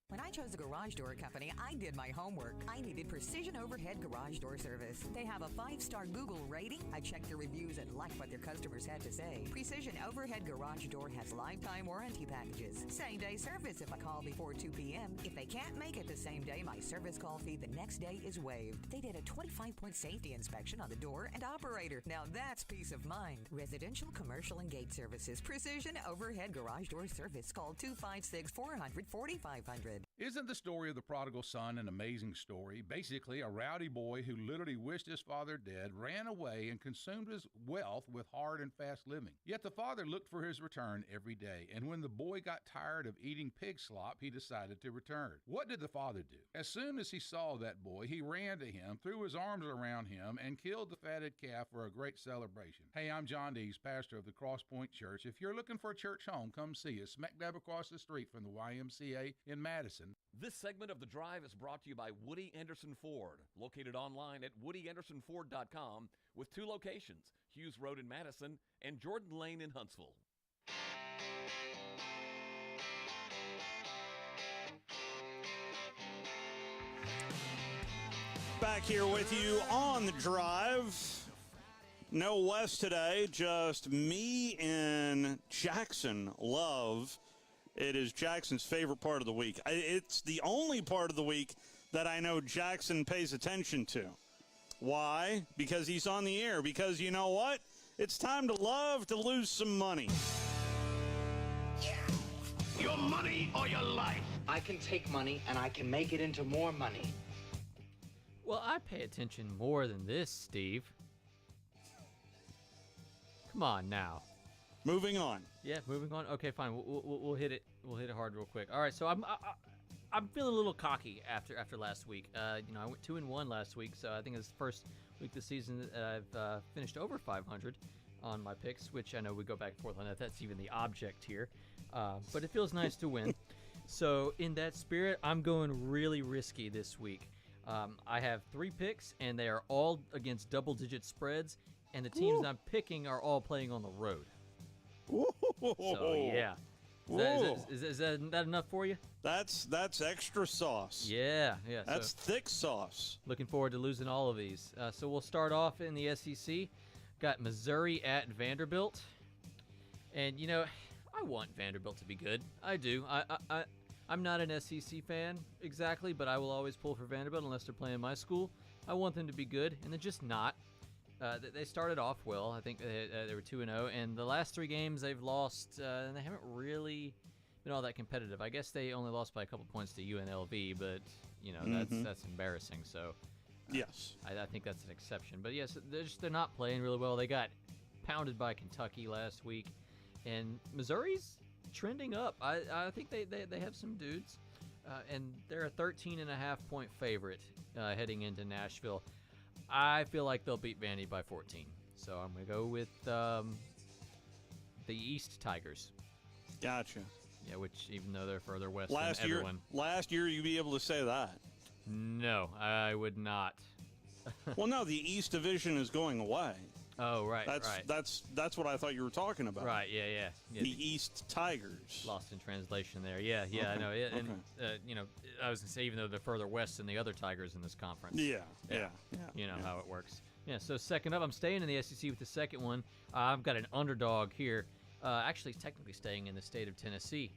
When I chose the garage door company, I did my homework. I needed precision overhead garage door service. They have a 5-star Google rating. I checked their reviews and liked what their customers had to say. Precision overhead garage door has lifetime warranty packages. Same-day service if I call before 2 p.m. If they can't make it the same day, my service call fee the next day is waived. They did a 25-point safety inspection on the door and operator. Now that's peace of mind. Residential, commercial, and gate services. Precision overhead garage door service. Call 256-400-4500. Isn't the story of the prodigal son an amazing story? Basically, a rowdy boy who literally wished his father dead, ran away, and consumed his wealth with hard and fast living. Yet the father looked for his return every day, and when the boy got tired of eating pig slop, he decided to return. What did the father do? As soon as he saw that boy, he ran to him, threw his arms around him, and killed the fatted calf for a great celebration. Hey, I'm John Dees, pastor of the Cross Point Church. If you're looking for a church home, come see us, smack dab across the street from the YMCA in Madison. This segment of The Drive is brought to you by Woody Anderson Ford, located online at woodyAndersonFord.com with 2 locations, Hughes Road in Madison and Jordan Lane in Huntsville. Back here with you on The Drive. No Wes today, just me and Jackson Love. It is Jackson's favorite part of the week. It's the only part of the week that I know Jackson pays attention to. Why? Because he's on the air. Because you know what? It's time to love to lose some money. Yeah. Your money or your life. I can take money and I can make it into more money. Well, I pay attention more than this, Steve. Come on now. Moving on. Yeah, moving on. Okay, fine. We'll hit it. We'll hit it hard real quick. All right. So I'm feeling a little cocky after last week. I went 2-1 last week, so I think it's the first week this season that I've finished over 500 on my picks, which I know we go back and forth on that. That's even the object here. but it feels nice to win. So in that spirit, I'm going really risky this week. I have 3 picks, and they are all against double-digit spreads, and the teams I'm picking are all playing on the road. So yeah. Is that enough for you? That's extra sauce. Yeah. That's thick sauce. Looking forward to losing all of these. So we'll start off in the SEC. Got Missouri at Vanderbilt. And, I want Vanderbilt to be good. I do. I'm not an SEC fan exactly, but I will always pull for Vanderbilt unless they're playing my school. I want them to be good, and they're just not. They started off well. I think they were 2-0, and the last 3 games they've lost, and they haven't really been all that competitive. I guess they only lost by a couple points to UNLV, but that's embarrassing. So yes, I think that's an exception. But yes, they're not playing really well. They got pounded by Kentucky last week, and Missouri's trending up. I think they have some dudes, and they're a 13.5-point favorite heading into Nashville. I feel like they'll beat Vandy by 14. So I'm going to go with the East Tigers. Gotcha. Yeah, which even though they're further west than everyone. Last year, you'd be able to say that. No, I would not. Well, no, the East Division is going away. Oh, right, That's what I thought you were talking about. Right, yeah. The East Tigers. Lost in translation there. Yeah, okay. I know. And, I was going to say, even though they're further west than the other Tigers in this conference. Yeah. You know how it works. Yeah, so second up, I'm staying in the SEC with the second one. I've got an underdog here. Actually, technically staying in the state of Tennessee.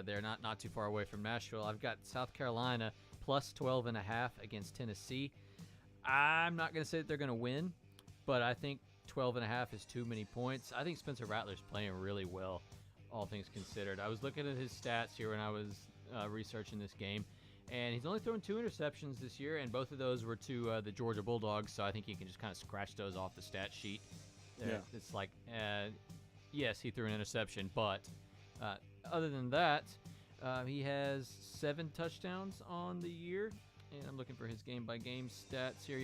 They're not too far away from Nashville. I've got South Carolina plus 12.5 against Tennessee. I'm not going to say that they're going to win, but I think 12.5 is too many points. I think Spencer Rattler's playing really well, all things considered. I was looking at his stats here when I was researching this game, and he's only thrown 2 interceptions this year, and both of those were to the Georgia Bulldogs, so I think you can just kind of scratch those off the stat sheet. Yeah. It's like, yes, he threw an interception, but other than that, he has 7 touchdowns on the year, and I'm looking for his game-by-game stats here.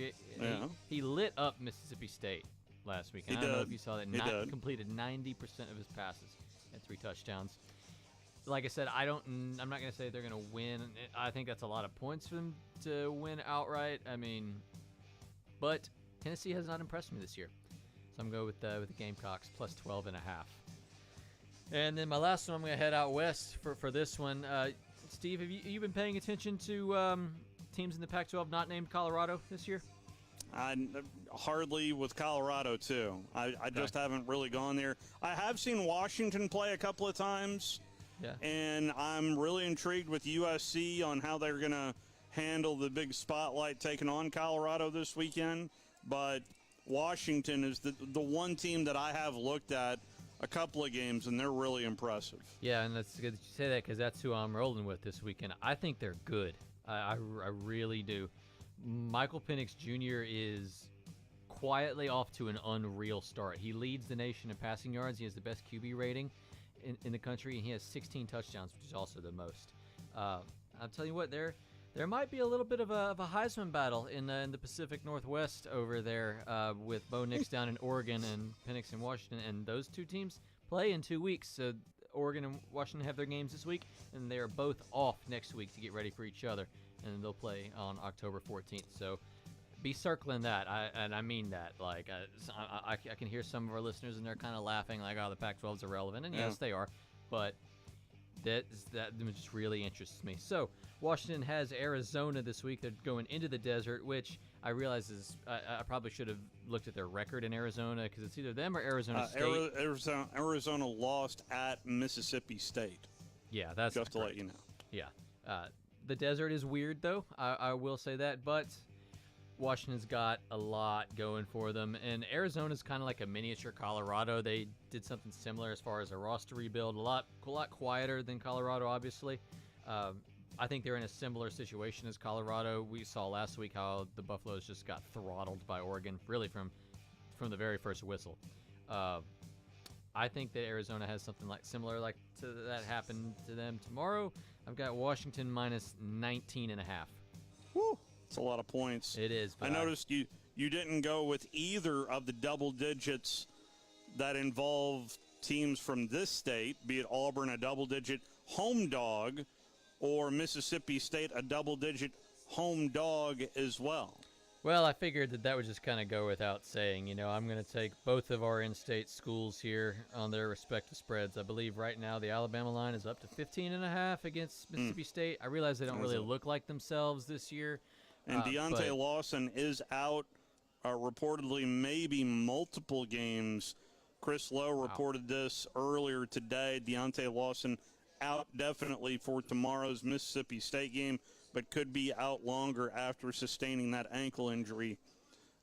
He lit up Mississippi State last week. And I don't know if you saw that. Completed 90% of his passes and 3 touchdowns. Like I said, I'm not going to say they're going to win. I think that's a lot of points for them to win outright. But Tennessee has not impressed me this year. So I'm going with the Gamecocks plus 12.5. And then my last one, I'm going to head out west for this one. Steve, have you been paying attention to teams in the Pac-12 not named Colorado this year? Hardly with Colorado, too. I just haven't really gone there. I have seen Washington play a couple of times, and I'm really intrigued with USC on how they're going to handle the big spotlight taking on Colorado this weekend. But Washington is the one team that I have looked at a couple of games, and they're really impressive. Yeah, and that's good that you say that because that's who I'm rolling with this weekend. I think they're good. I really do. Michael Penix Jr. is quietly off to an unreal start. He leads the nation in passing yards. He has the best QB rating in the country, and he has 16 touchdowns, which is also the most. I'll tell you what, there might be a little bit of a Heisman battle in the Pacific Northwest over there with Bo Nix down in Oregon and Penix in Washington, and those 2 teams play in 2 weeks. So Oregon and Washington have their games this week, and they are both off next week to get ready for each other. And they'll play on October 14th. So be circling that. I mean that. Like I can hear some of our listeners, and they're kind of laughing like, oh, the Pac-12 is irrelevant. And yes, they are. But that just really interests me. So Washington has Arizona this week. They're going into the desert, which I realize is I probably should have looked at their record in Arizona because it's either them or Arizona State. Arizona lost at Mississippi State. Yeah, that's just to let you know. Yeah. The desert is weird, though. I will say that. But Washington's got a lot going for them. And Arizona's kind of like a miniature Colorado. They did something similar as far as a roster rebuild. A lot quieter than Colorado, obviously. I think they're in a similar situation as Colorado. We saw last week how the Buffaloes just got throttled by Oregon, really from the very first whistle. I think that Arizona has something similar to that happen to them tomorrow. I've got Washington minus 19.5. Woo! That's a lot of points. It is. I noticed you didn't go with either of the double digits that involve teams from this state, be it Auburn a double-digit home dog or Mississippi State a double-digit home dog as well. Well, I figured that would just kind of go without saying. You know, I'm going to take both of our in-state schools here on their respective spreads. I believe right now the Alabama line is up to 15.5 against Mississippi State. I realize they don't really look like themselves this year. And Deontay Lawson is out, reportedly maybe multiple games. Chris Lowe reported this earlier today. Deontay Lawson out definitely for tomorrow's Mississippi State game, but could be out longer after sustaining that ankle injury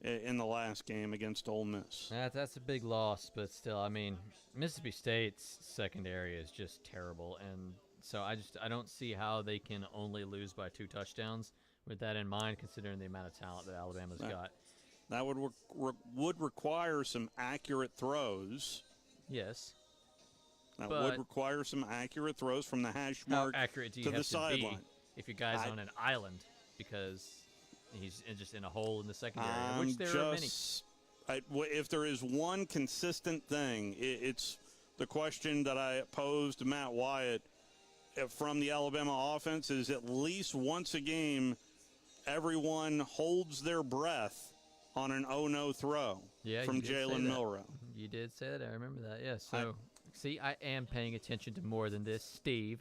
in the last game against Ole Miss. That's a big loss, but still, I mean, Mississippi State's secondary is just terrible, and so I don't see how they can only lose by 2 touchdowns with that in mind, considering the amount of talent that Alabama's got. That would require some accurate throws. Yes. That would require some accurate throws from the hash mark to the sideline. If your guy's on an island because he's just in a hole in the secondary, which there are many. If there is one consistent thing, it's the question that I posed to Matt Wyatt from the Alabama offense is at least once a game, everyone holds their breath on an oh-no throw from Jalen Milroe. You did say that. I remember that, yes. So, see, I am paying attention to more than this, Steve.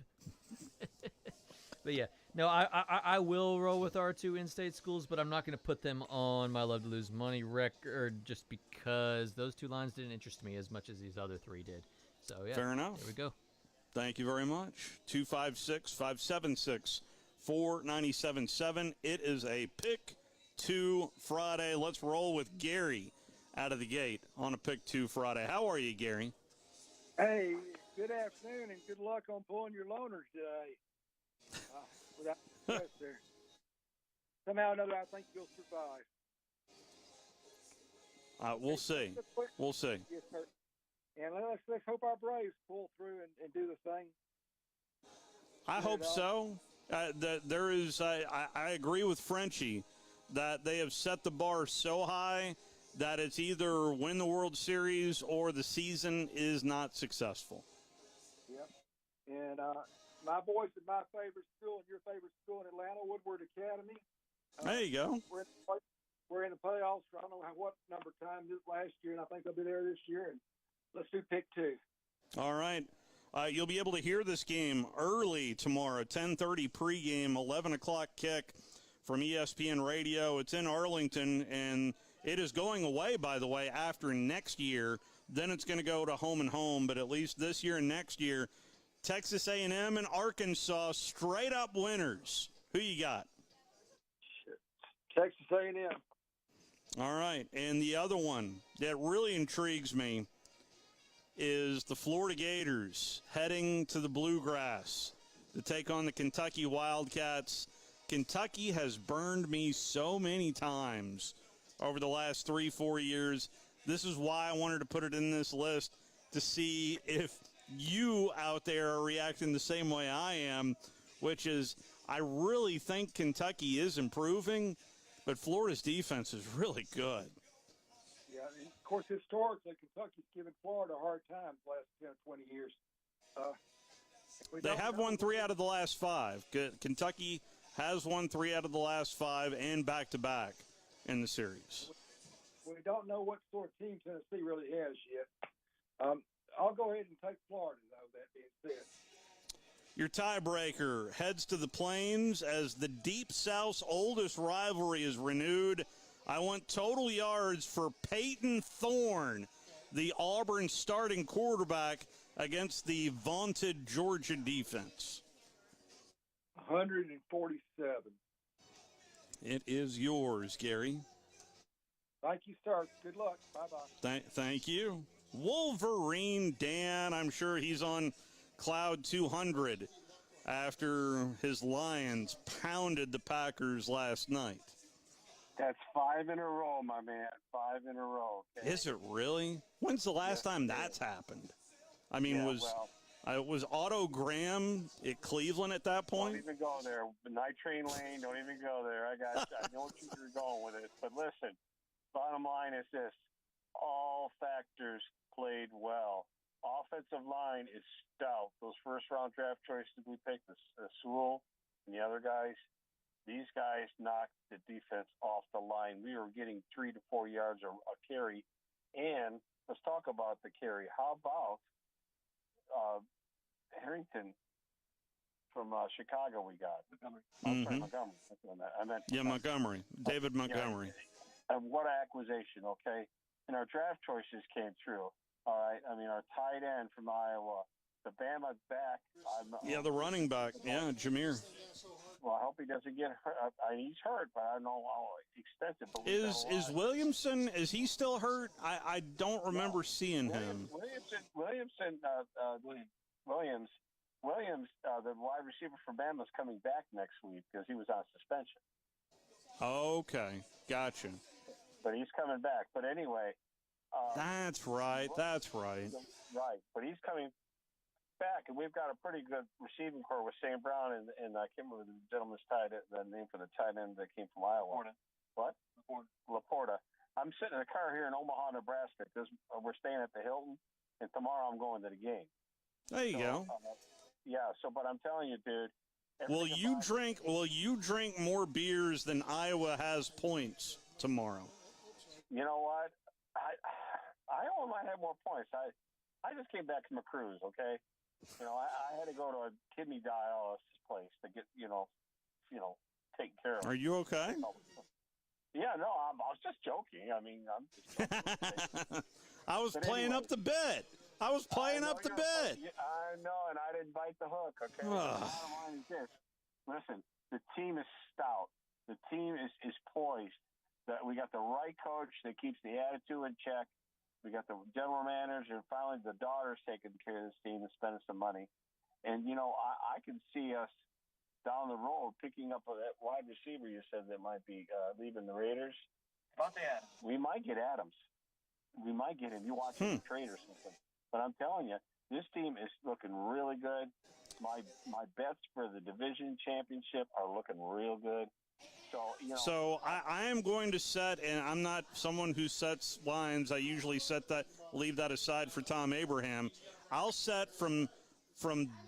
But, yeah. No, I will roll with our 2 in-state schools, but I'm not going to put them on my love to lose money record just because those 2 lines didn't interest me as much as these other 3 did. So, yeah. Fair enough. There we go. Thank you very much. 256-576-4977. It is a Pick 2 Friday. Let's roll with Gary out of the gate on a Pick 2 Friday. How are you, Gary? Hey, good afternoon and good luck on pulling your loaners today. Without stress there. Somehow or another, I think you'll survive. We'll see. We'll see. Yes, sir. And let's hope our Braves pull through and do the thing. I hope so. There is. I agree with Frenchie that they have set the bar so high that it's either win the World Series or the season is not successful. Yep. And my boys at my favorite school and your favorite school in Atlanta, Woodward Academy. There you go. We're in the playoffs for I don't know what number time this last year, and I think they'll be there this year. And let's do Pick 2. All right. You'll be able to hear this game early tomorrow, 10:30 pregame, 11 o'clock kick from ESPN Radio. It's in Arlington, and it is going away, by the way, after next year. Then it's going to go to home and home, but at least this year and next year, Texas A&M and Arkansas straight-up winners. Who you got? Texas A&M. All right, and the other one that really intrigues me is the Florida Gators heading to the Bluegrass to take on the Kentucky Wildcats. Kentucky has burned me so many times over the last 3-4 years. This is why I wanted to put it in this list to see if you out there are reacting the same way I am, which is I really think Kentucky is improving, but Florida's defense is really good. Yeah, and of course, historically, Kentucky's given Florida a hard time the last 10 or 20 years. They have won 3 out of the last 5. Kentucky has won 3 out of the last 5 and back-to-back in the series. We don't know what sort of team Tennessee really has yet. I'll go ahead and take Florida, though, that being said. Your tiebreaker heads to the Plains as the Deep South's oldest rivalry is renewed. I want total yards for Peyton Thorne, the Auburn starting quarterback, against the vaunted Georgia defense. 147. It is yours, Gary. Thank you, sir. Good luck. Bye-bye. Thank you. Wolverine Dan, I'm sure he's on cloud 200 after his Lions pounded the Packers last night. That's 5 in a row, my man. 5 in a row. Okay? Is it really? When's the last time that's happened? I mean, was Otto Graham at Cleveland at that point? Don't even go there. Night Train Lane, don't even go there. I know what you're going with it. But listen, bottom line is this. All factors played well. offensive line is stout. Those first-round draft choices we picked, Sewell and the other guys, these guys knocked the defense off the line. We were getting 3 to 4 yards a carry. And let's talk about the carry. How about Harrington from Chicago we got? Montgomery. I'm sorry, Montgomery. I meant Montgomery. David Montgomery. And what an acquisition, okay? And our draft choices came through. All right. I mean, our tight end from Iowa, the Bama back. The running back. Yeah, Jameer. Well, I hope he doesn't get hurt. He's hurt, but I don't know how extensive. But Is Williamson? Is he still hurt? I don't remember seeing him. Williams, the wide receiver from Bama is coming back next week because he was on suspension. Okay, gotcha. But he's coming back. But anyway. That's right. Right. But he's coming back, and we've got a pretty good receiving core with St. Brown and I can't remember the gentleman's the name for the tight end that came from Iowa. Laporta. What? Laporta. I'm sitting in a car here in Omaha, Nebraska, because we're staying at the Hilton, and tomorrow I'm going to the game. There you go. But I'm telling you, dude. Will you drink more beers than Iowa has points tomorrow? You know what? Iowa might have more points. I just came back from a cruise, okay? I had to go to a kidney dialysis place to get, taken care of. Are you okay? Yeah, no, I was just joking. I mean, I'm just joking. I was playing up the bet. I know, and I didn't bite the hook, okay? The bottom line is this. Listen, the team is stout. The team is poised. We got the right coach that keeps the attitude in check. We got the general manager, and finally the daughter's taking care of this team and spending some money. And, I can see us down the road picking up that wide receiver you said that might be leaving the Raiders. About the Adams. We might get Adams. We might get him. You watch him trade or something. But I'm telling you, this team is looking really good. My bets for the division championship are looking real good. So I am going to set, and I'm not someone who sets lines. I usually leave that aside for Tom Abraham. I'll set from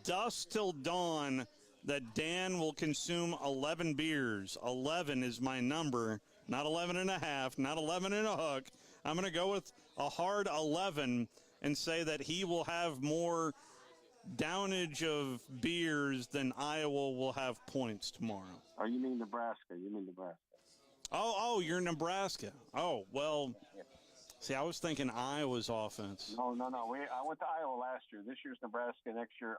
dusk till dawn that Dan will consume 11 beers. 11 is my number, not 11 and a half, not 11 and a hook. I'm going to go with a hard 11 and say that he will have more downage of beers than Iowa will have points tomorrow. Oh, you mean Nebraska? Oh, you're Nebraska. Oh, well, see, I was thinking Iowa's offense. No. I went to Iowa last year. This year's Nebraska. Next year,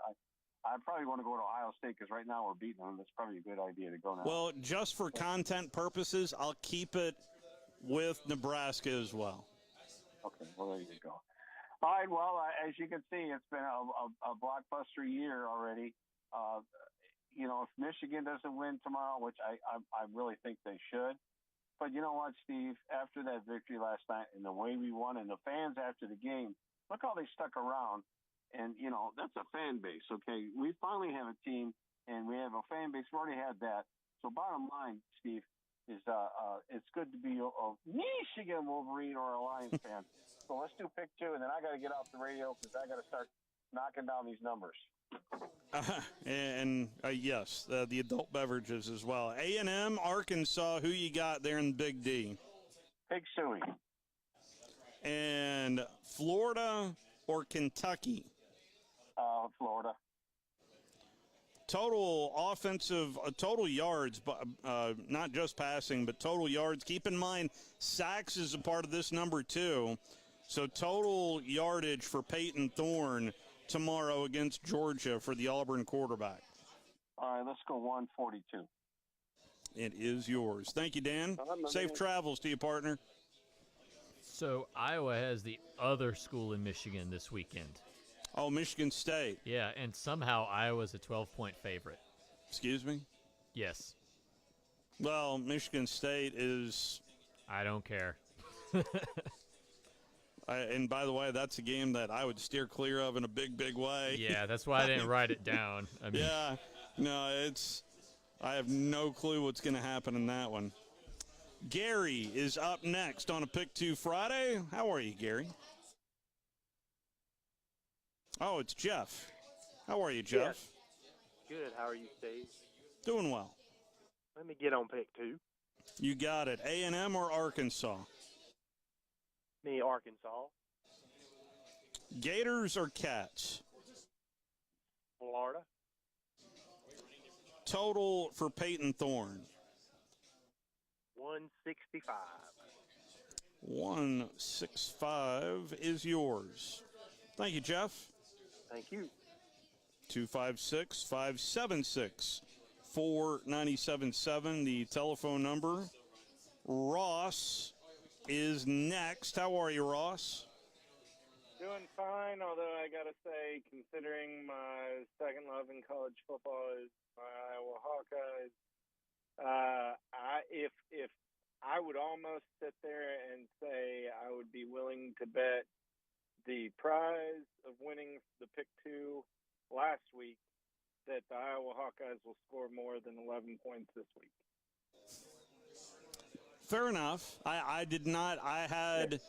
I probably want to go to Ohio State because right now we're beating them. That's probably a good idea to go now. Well, just for content purposes, I'll keep it with Nebraska as well. Okay, well, there you go. All right, well, as you can see, it's been a blockbuster year already. If Michigan doesn't win tomorrow, which I really think they should. But you know what, Steve? After that victory last night and the way we won and the fans after the game, look how they stuck around. And, that's a fan base, okay? We finally have a team, and we have a fan base. We already had that. So bottom line, Steve, is it's good to be a Michigan Wolverine or a Lions fan. So let's do pick 2, and then I got to get off the radio because I got to start knocking down these numbers. Yes, the adult beverages as well. A&M, Arkansas, who you got there in Big D? Big Suey. And Florida or Kentucky? Florida. Total yards, not just passing, but total yards. Keep in mind, sacks is a part of this number too. So total yardage for Peyton Thorne tomorrow against Georgia for the Auburn quarterback. All right, let's go 142. It is yours. Thank you, Dan. Safe travels to you, partner. So Iowa has the other school in Michigan this weekend. Oh, Michigan State. Yeah, and somehow Iowa's a 12-point favorite. Excuse me? Yes. Well, Michigan State is... I don't care. And by the way, that's a game that I would steer clear of in a big, big way. Yeah, that's why I didn't write it down. Yeah, no, I have no clue what's going to happen in that one. Gary is up next on a Pick 2 Friday. How are you, Gary? Oh, it's Jeff. How are you, Jeff? Yes. Good. How are you, Steve? Doing well. Let me get on pick 2. You got it. A&M or Arkansas? Me, Arkansas. Gators or Cats? Florida. Total for Peyton Thorne? 165. 165 is yours. Thank you, Jeff. Thank you. 256-576-4977, the telephone number. Ross is next. How are you, Ross? Doing fine, although I got to say, considering my second love in college football is my Iowa Hawkeyes, if I would almost sit there and say I would be willing to bet the prize of winning the pick 2 last week that the Iowa Hawkeyes will score more than 11 points this week. Fair enough. I did not. I had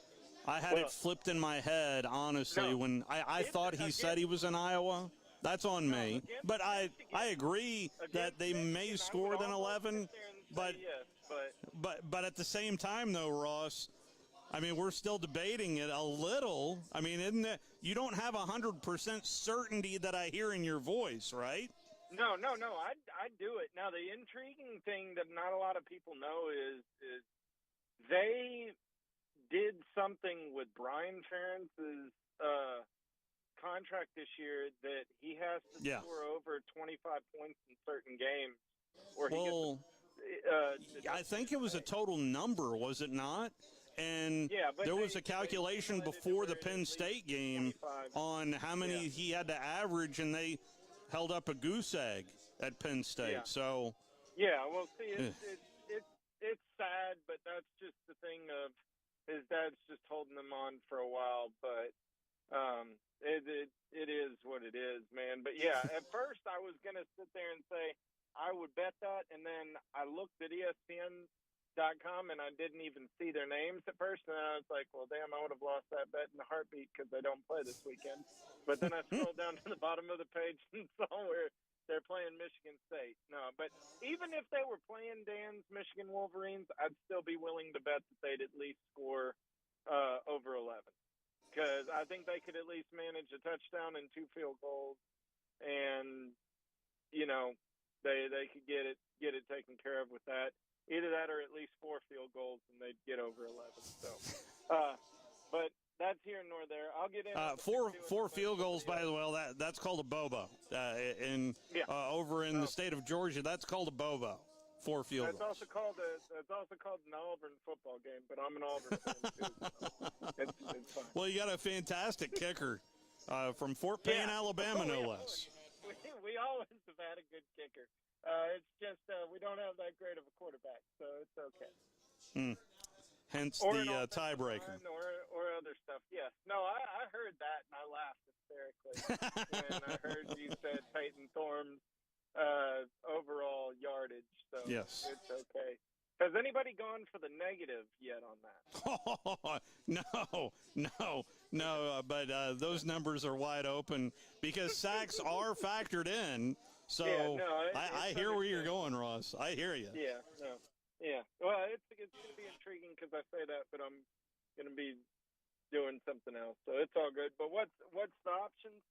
it flipped in my head, honestly, when I thought he said he was in Iowa. That's on me. But I agree that they may score than 11. But at the same time, though, Ross, I mean, we're still debating it a little. I mean, isn't it? You don't have 100% certainty that I hear in your voice, right? No. I'd do it. Now, the intriguing thing that not a lot of people know is they did something with Brian Ferentz's contract this year that he has to score over 25 points in certain games. I think it was a total number, was it not? And there was a calculation before the Penn State game on how many he had to average, and they held up a goose egg at Penn State. Yeah. So well, see, it's sad, but that's just the thing of his dad's just holding him on for a while. But it is what it is, man. But yeah, at first I was gonna sit there and say I would bet that, and then I looked at ESPN.com and I didn't even see their names at first, and I was like, well, damn, I would have lost that bet in a heartbeat because they don't play this weekend. But then I scrolled down to the bottom of the page and saw where they're playing Michigan State. No, but even if they were playing Dan's Michigan Wolverines, I'd still be willing to bet that they'd at least score over 11, because I think they could at least manage a touchdown and 2 field goals, and they could get it taken care of with that. Either that or at least 4 field goals, and they'd get over 11. So, but that's here nor there. I'll get in. Four field goals, by the way. That's called a bobo. Over in the state of Georgia, that's called a bobo. 4 field goals. That's also called an Auburn football game. But I'm an Auburn fan too. So it's fine. Well, you got a fantastic kicker from Fort Payne, Alabama, no less. We always have had a good kicker. It's just we don't have that great of a quarterback, so it's okay. Hence the tiebreaker. Or other stuff. Yes. No, I heard that and I laughed hysterically when I heard you said Peyton Thorne's overall yardage. So yes, it's okay. Has anybody gone for the negative yet on that? No. But those numbers are wide open because sacks are factored in. So I hear where you're going, Ross. I hear you. Yeah. Well, it's going to be intriguing because I say that, but I'm going to be doing something else, so it's all good. But what's the options?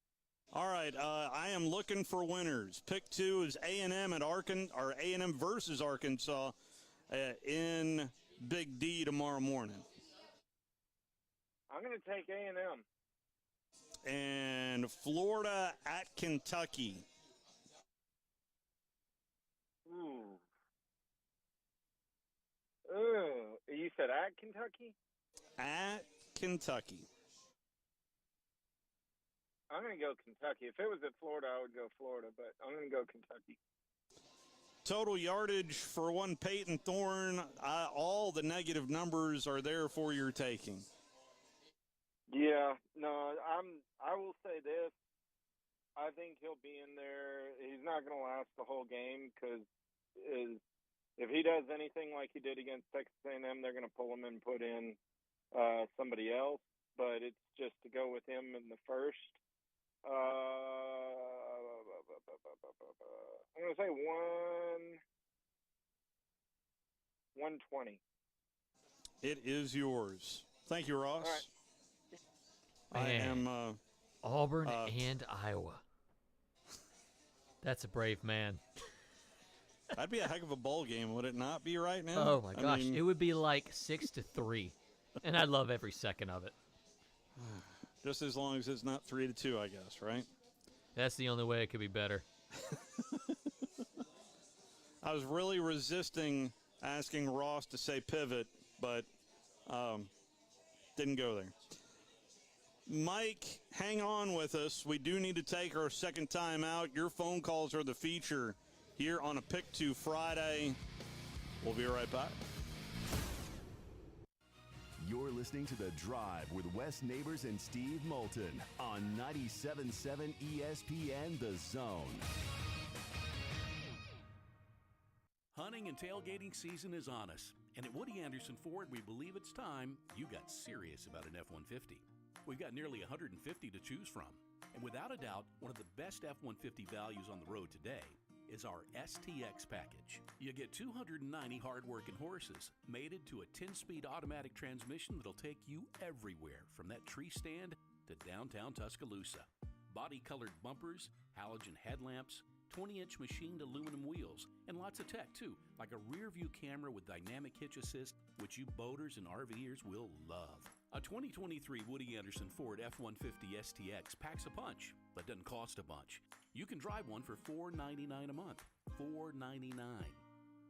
All right, I am looking for winners. Pick 2 is A&M at A&M versus Arkansas in Big D tomorrow morning. I'm going to take A&M. And Florida at Kentucky. Ooh, you said at Kentucky? At Kentucky. I'm going to go Kentucky. If it was at Florida, I would go Florida, but I'm going to go Kentucky. Total yardage for one Peyton Thorne. All the negative numbers are there for your taking. Yeah, no, I will say this. I think he'll be in there. He's not going to last the whole game because if he does anything like he did against Texas A&M, they're going to pull him and put in somebody else. But it's just to go with him in the first. going to say 120. It is yours. Thank you, Ross. All right. I am Auburn and Iowa. That's a brave man. That'd be a heck of a bowl game, would it not be right now? Oh my gosh, mean, it would be like 6-3, and I'd love every second of it. Just as long as it's not 3-2, I guess, right? That's the only way it could be better. I was really resisting asking Ross to say pivot, but didn't go there. Mike, hang on with us. We do need to take our second time out. Your phone calls are the feature here on a Pick 2 Friday. We'll be right back. You're listening to The Drive with Wes Neighbors and Steve Moulton on 97.7 ESPN The Zone. Hunting and tailgating season is on us, and at Woody Anderson Ford, we believe it's time you got serious about an F-150. We've got nearly 150 to choose from, and without a doubt, one of the best F-150 values on the road today is our STX package. You get 290 hard-working horses, mated to a 10-speed automatic transmission that'll take you everywhere, from that tree stand to downtown Tuscaloosa. Body-colored bumpers, halogen headlamps, 20-inch machined aluminum wheels, and lots of tech, too, like a rear-view camera with dynamic hitch assist, which you boaters and RVers will love. A 2023 Woody Anderson Ford F-150 STX packs a punch, but doesn't cost a bunch. You can drive one for $499 a month. $499.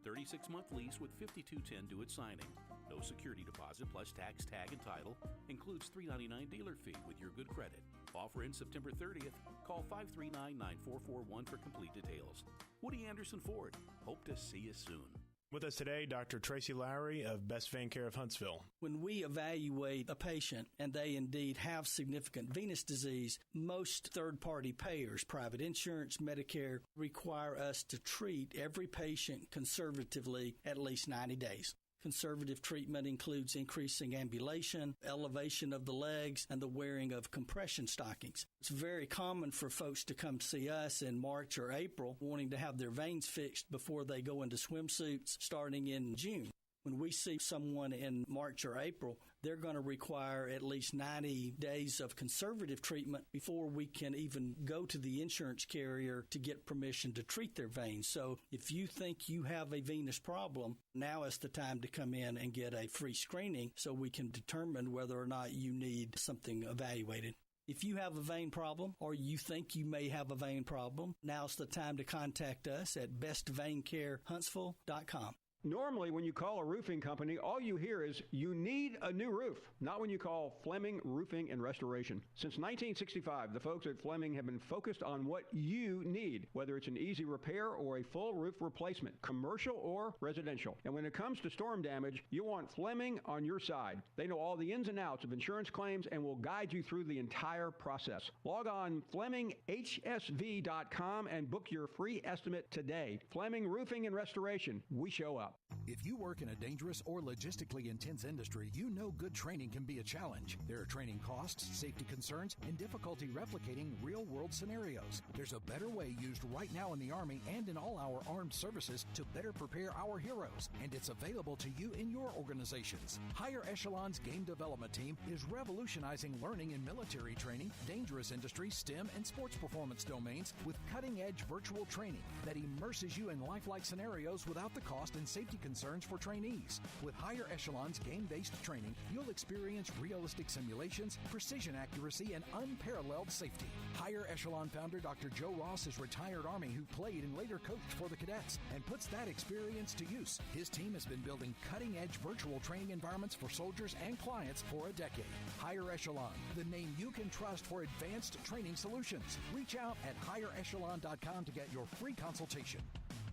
36-month lease with $52.10 due at signing. No security deposit plus tax, tag, and title. Includes $399 dealer fee with your good credit. Offer ends September 30th. Call 539-9441 for complete details. Woody Anderson Ford. Hope to see you soon. With us today, Dr. Tracy Lowry of Best Vein Care of Huntsville. When we evaluate a patient and they indeed have significant venous disease, most third-party payers, private insurance, Medicare, require us to treat every patient conservatively at least 90 days. Conservative treatment includes increasing ambulation, elevation of the legs, and the wearing of compression stockings. It's very common for folks to come see us in March or April wanting to have their veins fixed before they go into swimsuits starting in June. When we see someone in March or April, they're going to require at least 90 days of conservative treatment before we can even go to the insurance carrier to get permission to treat their veins. So if you think you have a venous problem, now is the time to come in and get a free screening so we can determine whether or not you need something evaluated. If you have a vein problem or you think you may have a vein problem, now's the time to contact us at bestveincarehuntsville.com. Normally, when you call a roofing company, all you hear is, you need a new roof. Not when you call Fleming Roofing and Restoration. Since 1965, the folks at Fleming have been focused on what you need, whether it's an easy repair or a full roof replacement, commercial or residential. And when it comes to storm damage, you want Fleming on your side. They know all the ins and outs of insurance claims and will guide you through the entire process. Log on FlemingHSV.com and book your free estimate today. Fleming Roofing and Restoration. We show up. If you work in a dangerous or logistically intense industry, you know good training can be a challenge. There are training costs, safety concerns, and difficulty replicating real-world scenarios. There's a better way used right now in the Army and in all our armed services to better prepare our heroes, and it's available to you in your organizations. Higher Echelon's Game Development Team is revolutionizing learning in military training, dangerous industry, STEM, and sports performance domains with cutting-edge virtual training that immerses you in lifelike scenarios without the cost and safety concerns for trainees. With Higher Echelon's game-based training, you'll experience realistic simulations, precision accuracy, and unparalleled safety. Higher Echelon founder Dr. Joe Ross is retired Army who played and later coached for the cadets and puts that experience to use. His team has been building cutting-edge virtual training environments for soldiers and clients for a decade. Higher Echelon, the name you can trust for advanced training solutions. Reach out at higherechelon.com to get your free consultation.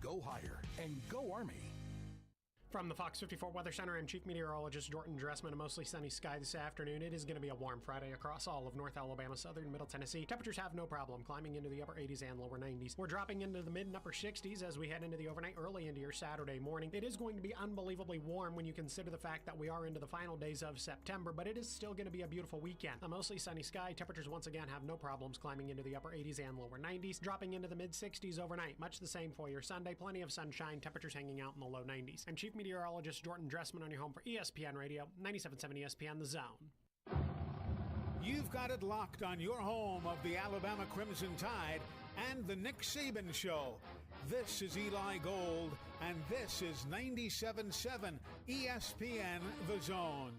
Go higher and go Army. From the Fox 54 Weather Center, I'm Chief Meteorologist Jordan Dressman. A mostly sunny sky this afternoon. It is going to be a warm Friday across all of North Alabama, southern Middle Tennessee. Temperatures have no problem climbing into the upper 80s and lower 90s. We're dropping into the mid and upper 60s as we head into the overnight early into your Saturday morning. It is going to be unbelievably warm when you consider the fact that we are into the final days of September, but it is still going to be a beautiful weekend. A mostly sunny sky. Temperatures once again have no problems climbing into the upper 80s and lower 90s, dropping into the mid 60s overnight. Much the same for your Sunday. Plenty of sunshine. Temperatures hanging out in the low 90s. I'm Chief Meteorologist Jordan Dressman on your home for ESPN Radio, 97.7 ESPN The Zone. You've got it locked on your home of the Alabama Crimson Tide and the Nick Saban Show. This is Eli Gold, and this is 97.7 ESPN The Zone.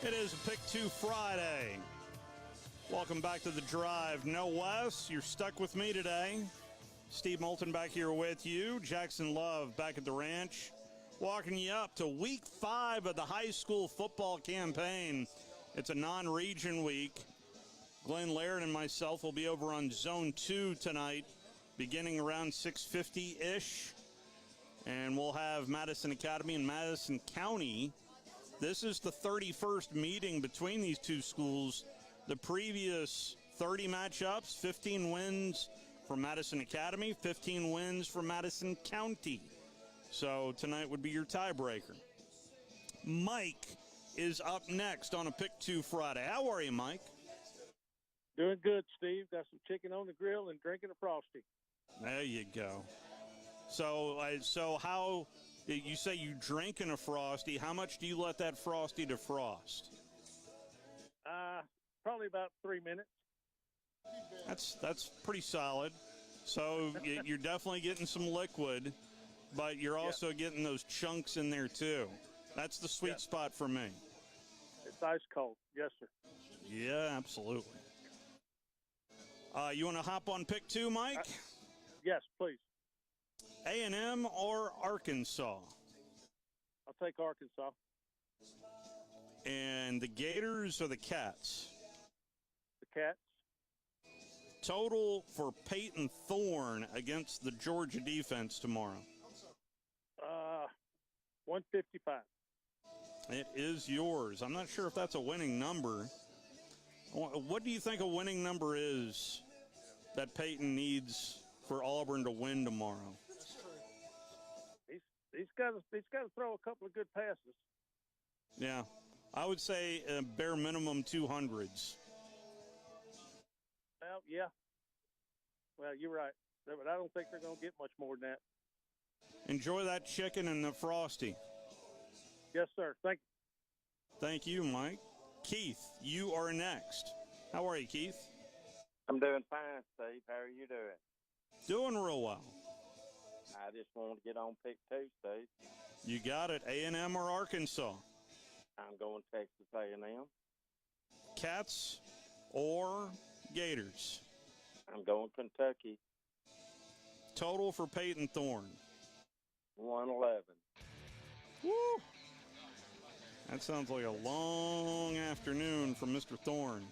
It is a Pick 2 Friday. Welcome back to The Drive. No Wes, you're stuck with me today. Steve Moulton back here with you. Jackson Love back at the ranch. Walking you up to week 5 of the high school football campaign. It's a non-region week. Glenn Laird and myself will be over on Zone 2 tonight, beginning around 6:50-ish. And we'll have Madison Academy and Madison County. This is the 31st meeting between these two schools. The previous 30 matchups, 15 wins for Madison Academy, 15 wins for Madison County. So tonight would be your tiebreaker. Mike is up next on a Pick 2 Friday. How are you, Mike? Doing good, Steve. Got some chicken on the grill and drinking a Frosty. There you go. So how... You say you drinking a Frosty. How much do you let that Frosty defrost? Probably about 3 minutes. That's pretty solid. So you're definitely getting some liquid, but you're also getting those chunks in there too. That's the sweet spot for me. It's ice cold. Yes, sir. Yeah, absolutely. You want to hop on Pick 2, Mike? Yes, please. A&M or Arkansas? I'll take Arkansas. And the Gators or the Cats? The Cats. Total for Peyton Thorne against the Georgia defense tomorrow? 155. It is yours. I'm not sure if that's a winning number. What do you think a winning number is that Peyton needs for Auburn to win tomorrow? He's got to throw a couple of good passes. Yeah, I would say bare minimum 200s. Well, yeah. Well, you're right, but I don't think they're going to get much more than that. Enjoy that chicken and the Frosty. Yes, sir. Thank you. Thank you, Mike. Keith, you are next. How are you, Keith? I'm doing fine, Steve. How are you doing? Doing real well. I just want to get on Pick 2, Steve. You got it. A&M or Arkansas? I'm going Texas A&M. Cats or Gators? I'm going Kentucky. Total for Peyton Thorne? 111. Woo! That sounds like a long afternoon for Mr. Thorne.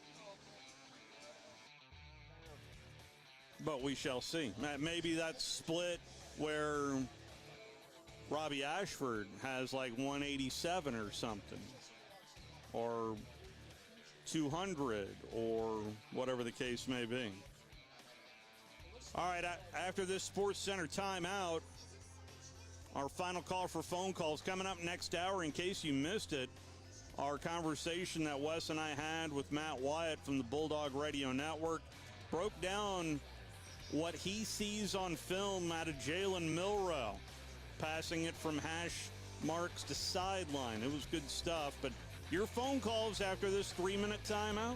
But we shall see. Maybe that's split where Robbie Ashford has like 187 or something, or 200, or whatever the case may be. All right, after this Sports Center timeout, our final call for phone calls coming up next hour. In case you missed it, our conversation that Wes and I had with Matt Wyatt from the Bulldog Radio Network broke down what he sees on film out of Jalen Milroe, passing it from hash marks to sideline. It was good stuff, but your phone calls after this 3-minute timeout.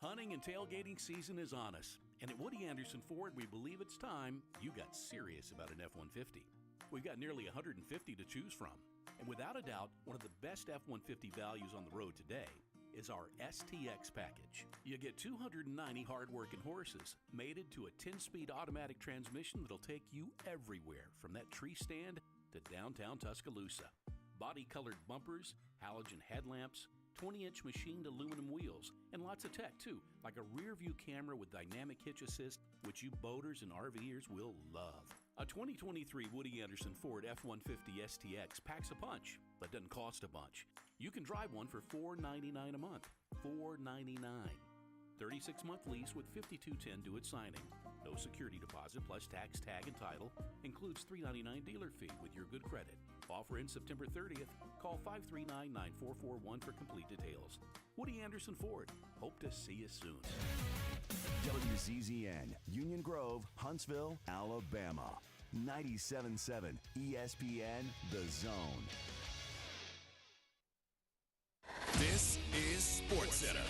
Hunting and tailgating season is on us, and at Woody Anderson Ford, we believe it's time you got serious about an F-150. We've got nearly 150 to choose from, and without a doubt, one of the best F-150 values on the road today. is our STX package. You get 290 hard-working horses, mated to a 10-speed automatic transmission that'll take you everywhere, from that tree stand to downtown Tuscaloosa. Body-colored bumpers, halogen headlamps, 20-inch machined aluminum wheels, and lots of tech, too, like a rear-view camera with dynamic hitch assist, which you boaters and RVers will love. A 2023 Woody Anderson Ford F-150 STX packs a punch, but doesn't cost a bunch. You can drive one for $499 a month. $499. 36-month lease with $52.10 due at signing. No security deposit plus tax, tag, and title. Includes $399 dealer fee with your good credit. Offer ends September 30th. Call 539-9441 for complete details. Woody Anderson Ford. Hope to see you soon. WZZN, Union Grove, Huntsville, Alabama. 97.7 ESPN, The Zone. This is SportsCenter.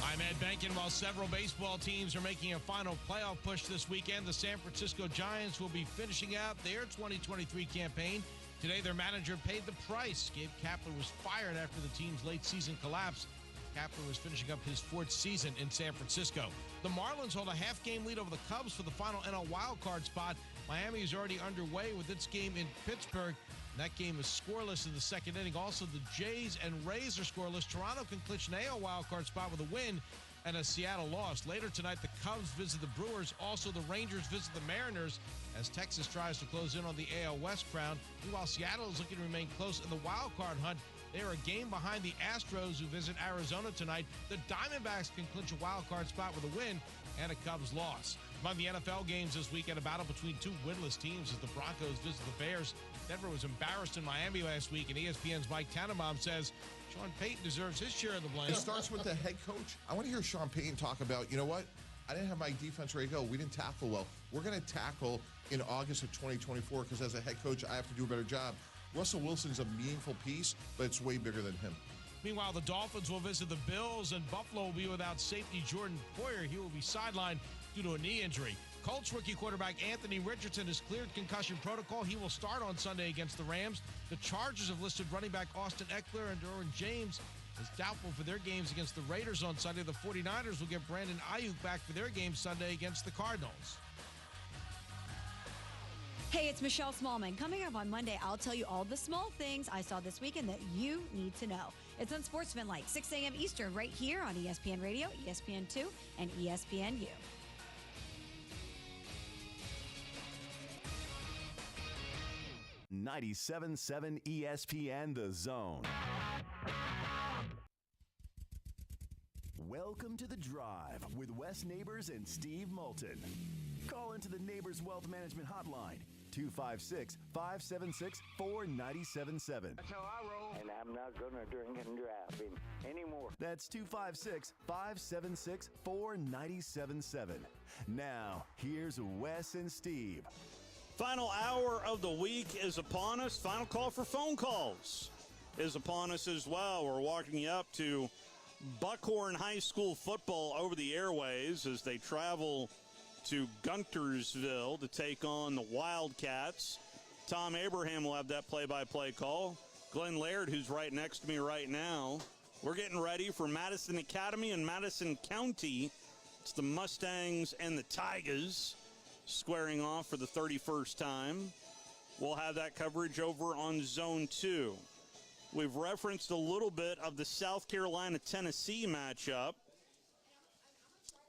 I'm Ed Benkin. While several baseball teams are making a final playoff push this weekend, the San Francisco Giants will be finishing out their 2023 campaign. Today, their manager paid the price. Gabe Kapler was fired after the team's late season collapse. Kapler was finishing up his 4th season in San Francisco. The Marlins hold a half-game lead over the Cubs for the final NL wildcard spot. Miami is already underway with its game in Pittsburgh. That game is scoreless in the second inning. Also, the Jays and Rays are scoreless. Toronto can clinch an AL wildcard spot with a win and a Seattle loss. Later tonight, the Cubs visit the Brewers. Also, the Rangers visit the Mariners as Texas tries to close in on the AL West crown. Meanwhile, Seattle is looking to remain close in the wildcard hunt. They are a game behind the Astros, who visit Arizona tonight. The Diamondbacks can clinch a wildcard spot with a win and a Cubs loss. Among the NFL games this weekend, a battle between two winless teams as the Broncos visit the Bears. Denver was embarrassed in Miami last week, and ESPN's Mike Tannenbaum says Sean Payton deserves his share of the blame. It starts with the head coach. I want to hear Sean Payton talk about, you know what? I didn't have my defense ready to go. We didn't tackle well. We're going to tackle in August of 2024 because as a head coach, I have to do a better job. Russell Wilson's a meaningful piece, but it's way bigger than him. Meanwhile, the Dolphins will visit the Bills, and Buffalo will be without safety Jordan Poyer. He will be sidelined due to a knee injury. Colts rookie quarterback Anthony Richardson is cleared concussion protocol. He will start on Sunday against the Rams. The Chargers have listed running back Austin Eckler, and Derwin James is doubtful for their games against the Raiders on Sunday. The 49ers will get Brandon Ayuk back for their game Sunday against the Cardinals. Hey, it's Michelle Smallman. Coming up on Monday, I'll tell you all the small things I saw this weekend that you need to know. It's Unsportsmanlike, 6 a.m. Eastern, right here on ESPN Radio, ESPN2, and ESPNU. .97.7 ESPN, The Zone. Welcome to The Drive with Wes Neighbors and Steve Moulton. Call into the Neighbors Wealth Management Hotline, 256-576-4977. That's how I roll. And I'm not going to drink and drive anymore. That's 256-576-4977. Now, here's Wes and Steve. Final hour of the week is upon us. Final call for phone calls is upon us as well. We're walking you up to Buckhorn High School football over the airways as they travel to Guntersville to take on the Wildcats. Tom Abraham will have that play-by-play call. Glenn Laird, who's right next to me right now. We're getting ready for Madison Academy and Madison County. It's the Mustangs and the Tigers squaring off for the 31st time. We'll have that coverage over on Zone 2. We've referenced a little bit of the South Carolina-Tennessee matchup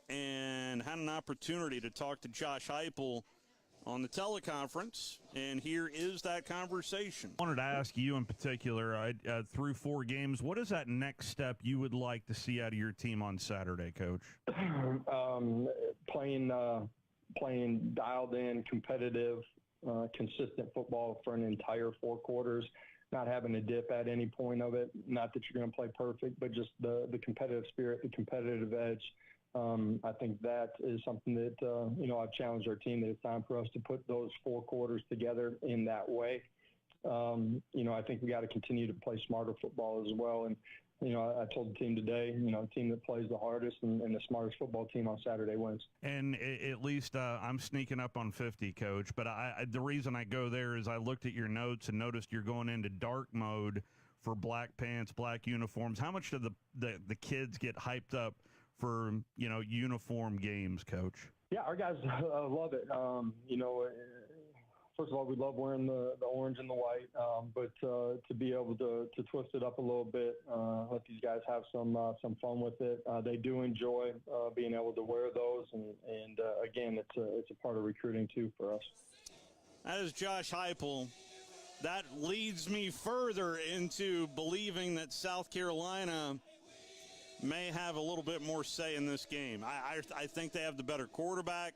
and had an opportunity to talk to Josh Heupel on the teleconference, and here is that conversation. I wanted to ask you in particular, through 4 games, what is that next step you would like to see out of your team on Saturday, Coach? Playing dialed in, competitive, consistent football for an entire 4 quarters, not having a dip at any point of it. Not that you're going to play perfect, but just the competitive spirit, the competitive edge. I think that is something that, I've challenged our team that it's time for us to put those 4 quarters together in that way. I think we got to continue to play smarter football as well. And, I told the team today, the team that plays the hardest and the smartest football team on Saturday wins. And at least I'm sneaking up on 50, Coach. But the reason I go there is I looked at your notes and noticed you're going into dark mode for black pants, black uniforms. How much do the kids get hyped up for, uniform games, Coach? Yeah, our guys love it. First of all, we love wearing the orange and the white, but to be able to twist it up a little bit, let these guys have some fun with it. They do enjoy being able to wear those, and again, it's a part of recruiting too for us. That is Josh Heupel. That leads me further into believing that South Carolina may have a little bit more say in this game. I think they have the better quarterback.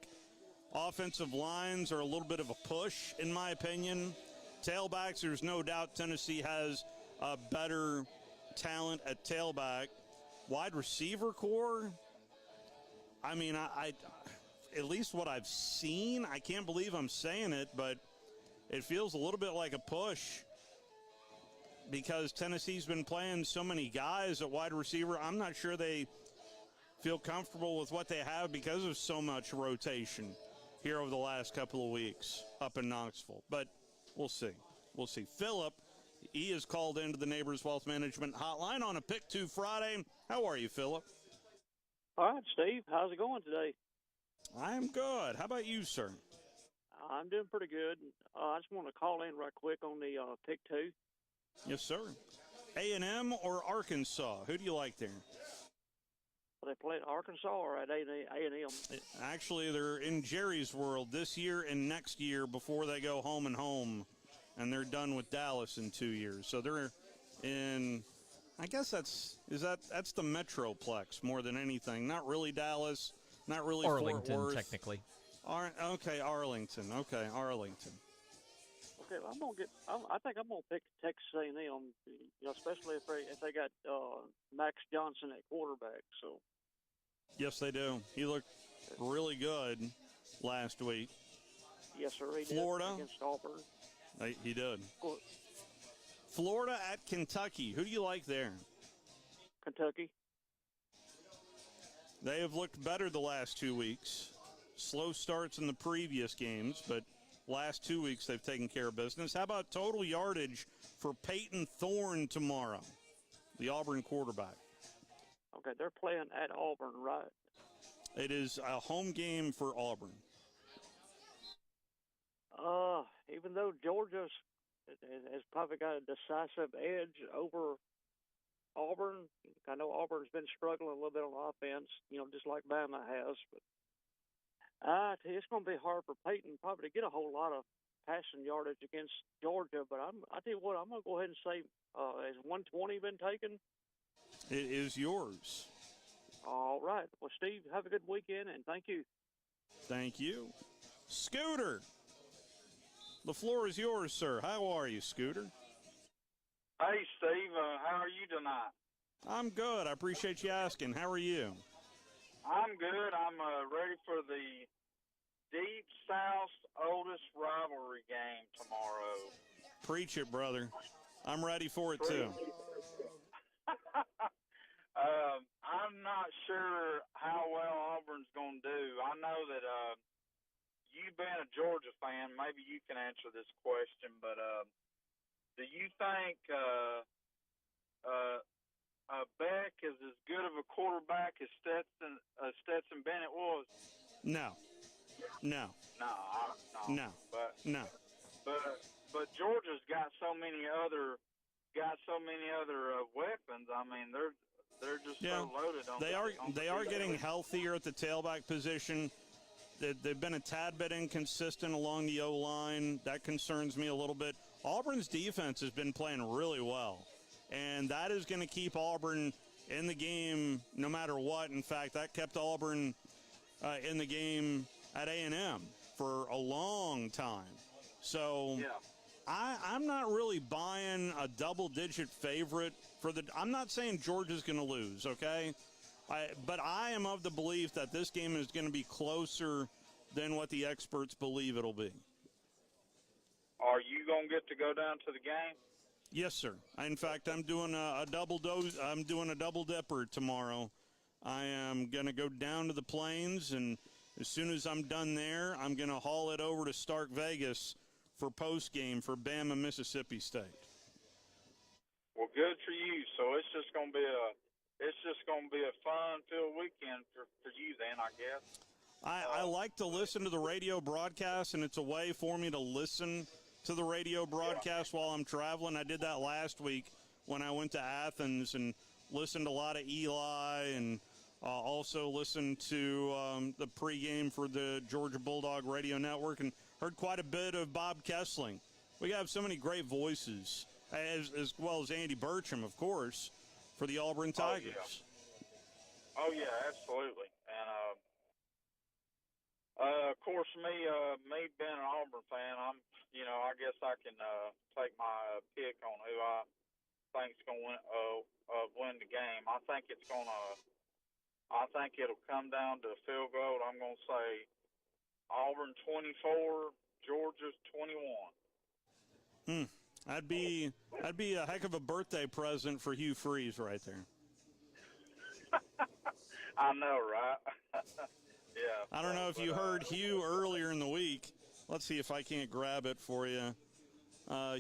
Offensive lines are a little bit of a push, in my opinion. Tailbacks, there's no doubt Tennessee has a better talent at tailback. Wide receiver core, I mean, I at least what I've seen, I can't believe I'm saying it, but it feels a little bit like a push because Tennessee's been playing so many guys at wide receiver. I'm not sure they feel comfortable with what they have because of so much rotation here over the last couple of weeks up in Knoxville. But we'll see. We'll see. Philip, he is called into the Neighbors Wealth Management Hotline on a Pick 2 Friday. How are you, Philip? All right, Steve. How's it going today? I'm good. How about you, sir? I'm doing pretty good. I just want to call in right quick on the Pick 2. Yes, sir. A&M or Arkansas? Who do you like there? They play at Arkansas or at A&M? Actually, they're in Jerry's World this year and next year before they go home and home, and they're done with Dallas in 2 years. So they're in, I guess that's the Metroplex more than anything. Not really Dallas, not really Arlington, Fort Worth. technically. Arlington. Okay, Arlington. Okay, I think I'm gonna pick Texas A&M, especially if they got Max Johnson at quarterback. So. Yes, they do. He looked really good last week. Yes, sir. He Florida did against Auburn. He did. Florida at Kentucky. Who do you like there? Kentucky. They have looked better the last 2 weeks. Slow starts in the previous games, but last 2 weeks they've taken care of business. How about total yardage for Peyton Thorne tomorrow, the Auburn quarterback? Okay, they're playing at Auburn, right? It is a home game for Auburn. Even though Georgia has probably got a decisive edge over Auburn, I know Auburn's been struggling a little bit on offense, just like Bama has. But it's going to be hard for Peyton probably to get a whole lot of passing yardage against Georgia. But I tell you what, I'm going to go ahead and say, has 120 been taken? It is yours. All right. Well, Steve, have a good weekend, and thank you. Thank you. Scooter, the floor is yours, sir. How are you, Scooter? Hey, Steve. How are you tonight? I'm good. I appreciate you asking. How are you? I'm good. I'm ready for the Deep South oldest rivalry game tomorrow. Preach it, brother. I'm ready for it, too. I'm not sure how well Auburn's going to do. I know that you being a Georgia fan, maybe you can answer this question, but do you think Beck is as good of a quarterback as Stetson Bennett was? No. But Georgia's got so many other weapons. I mean, they're just so loaded on. They are getting healthier at the tailback position. They've been a tad bit inconsistent along the O-line. That concerns me a little bit. Auburn's defense has been playing really well, and that is going to keep Auburn in the game no matter what. In fact, that kept Auburn in the game at A&M for a long time. So I'm not really buying a double-digit favorite for the – I'm not saying Georgia's going to lose, okay? But I am of the belief that this game is going to be closer than what the experts believe it'll be. Are you going to get to go down to the game? Yes, sir. In fact, I'm doing a double dose. I'm doing a double dipper tomorrow. I am going to go down to the Plains, and as soon as I'm done there, I'm going to haul it over to Stark Vegas for post game for Bama, Mississippi State. Well, Good for you. So it's just gonna be a fun-filled weekend for you then, I guess. I like to listen to the radio broadcast, and it's a way for me to listen to the radio broadcast while I'm traveling. I did that last week when I went to Athens and listened to a lot of Eli, and also listened to the pregame for the Georgia Bulldog Radio Network, and heard quite a bit of Bob Kessling. We have so many great voices, as well as Andy Burcham, of course, for the Auburn Tigers. Oh, yeah, absolutely. And, of course, me being an Auburn fan, I guess I can take my pick on who I think's going to win the game. I think it'll come down to a field goal. I'm going to say Auburn 24, Georgia 21. That'd be a heck of a birthday present for Hugh Freeze right there. I know, right? Yeah. I don't know if you heard Hugh earlier in the week. Let's see if I can't grab it for you.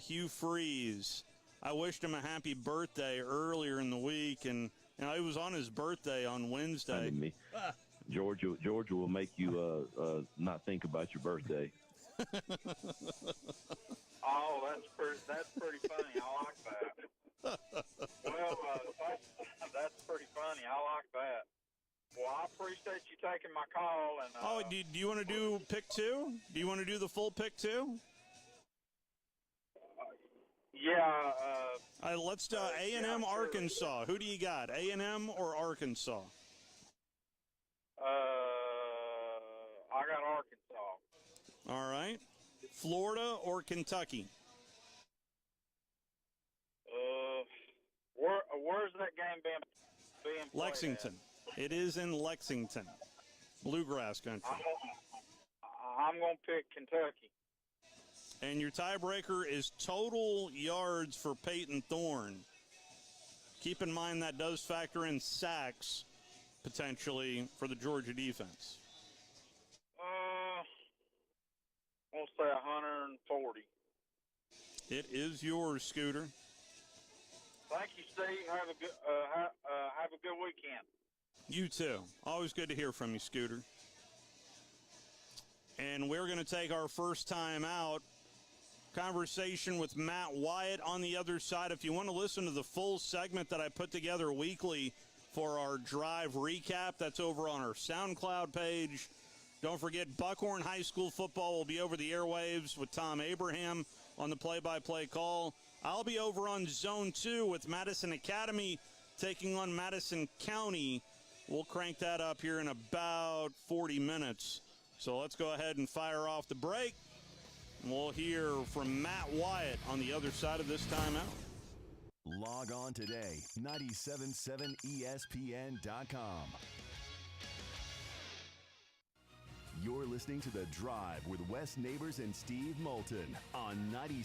Hugh Freeze. I wished him a happy birthday earlier in the week, and it was on his birthday on Wednesday. Georgia will make you not think about your birthday. Oh, that's pretty funny. I like that. Well, that's pretty funny. I like that. Well, I appreciate you taking my call. And do you want to do pick two? Do you want to do the full pick two? Yeah. Let's do A&M, Arkansas. Who do you got, A&M or Arkansas? I got Arkansas. All right. Florida or Kentucky? Where's that game being played Lexington. It is in Lexington, Bluegrass country. I'm going to pick Kentucky. And your tiebreaker is total yards for Peyton Thorne. Keep in mind that does factor in sacks, potentially, for the Georgia defense. I'll say 140. It is yours, Scooter. Thank you, Steve. Have a good weekend. You too. Always good to hear from you, Scooter. And we're going to take our first time out. Conversation with Matt Wyatt on the other side. If you want to listen to the full segment that I put together weekly for our drive recap, that's over on our SoundCloud page. Don't forget, Buckhorn High School football will be over the airwaves with Tom Abraham on the play-by-play call. I'll be over on Zone 2 with Madison Academy taking on Madison County. We'll crank that up here in about 40 minutes. So let's go ahead and fire off the break. And we'll hear from Matt Wyatt on the other side of this timeout. Log on today, 977ESPN.com. You're listening to The Drive with Wes Neighbors and Steve Moulton on 97.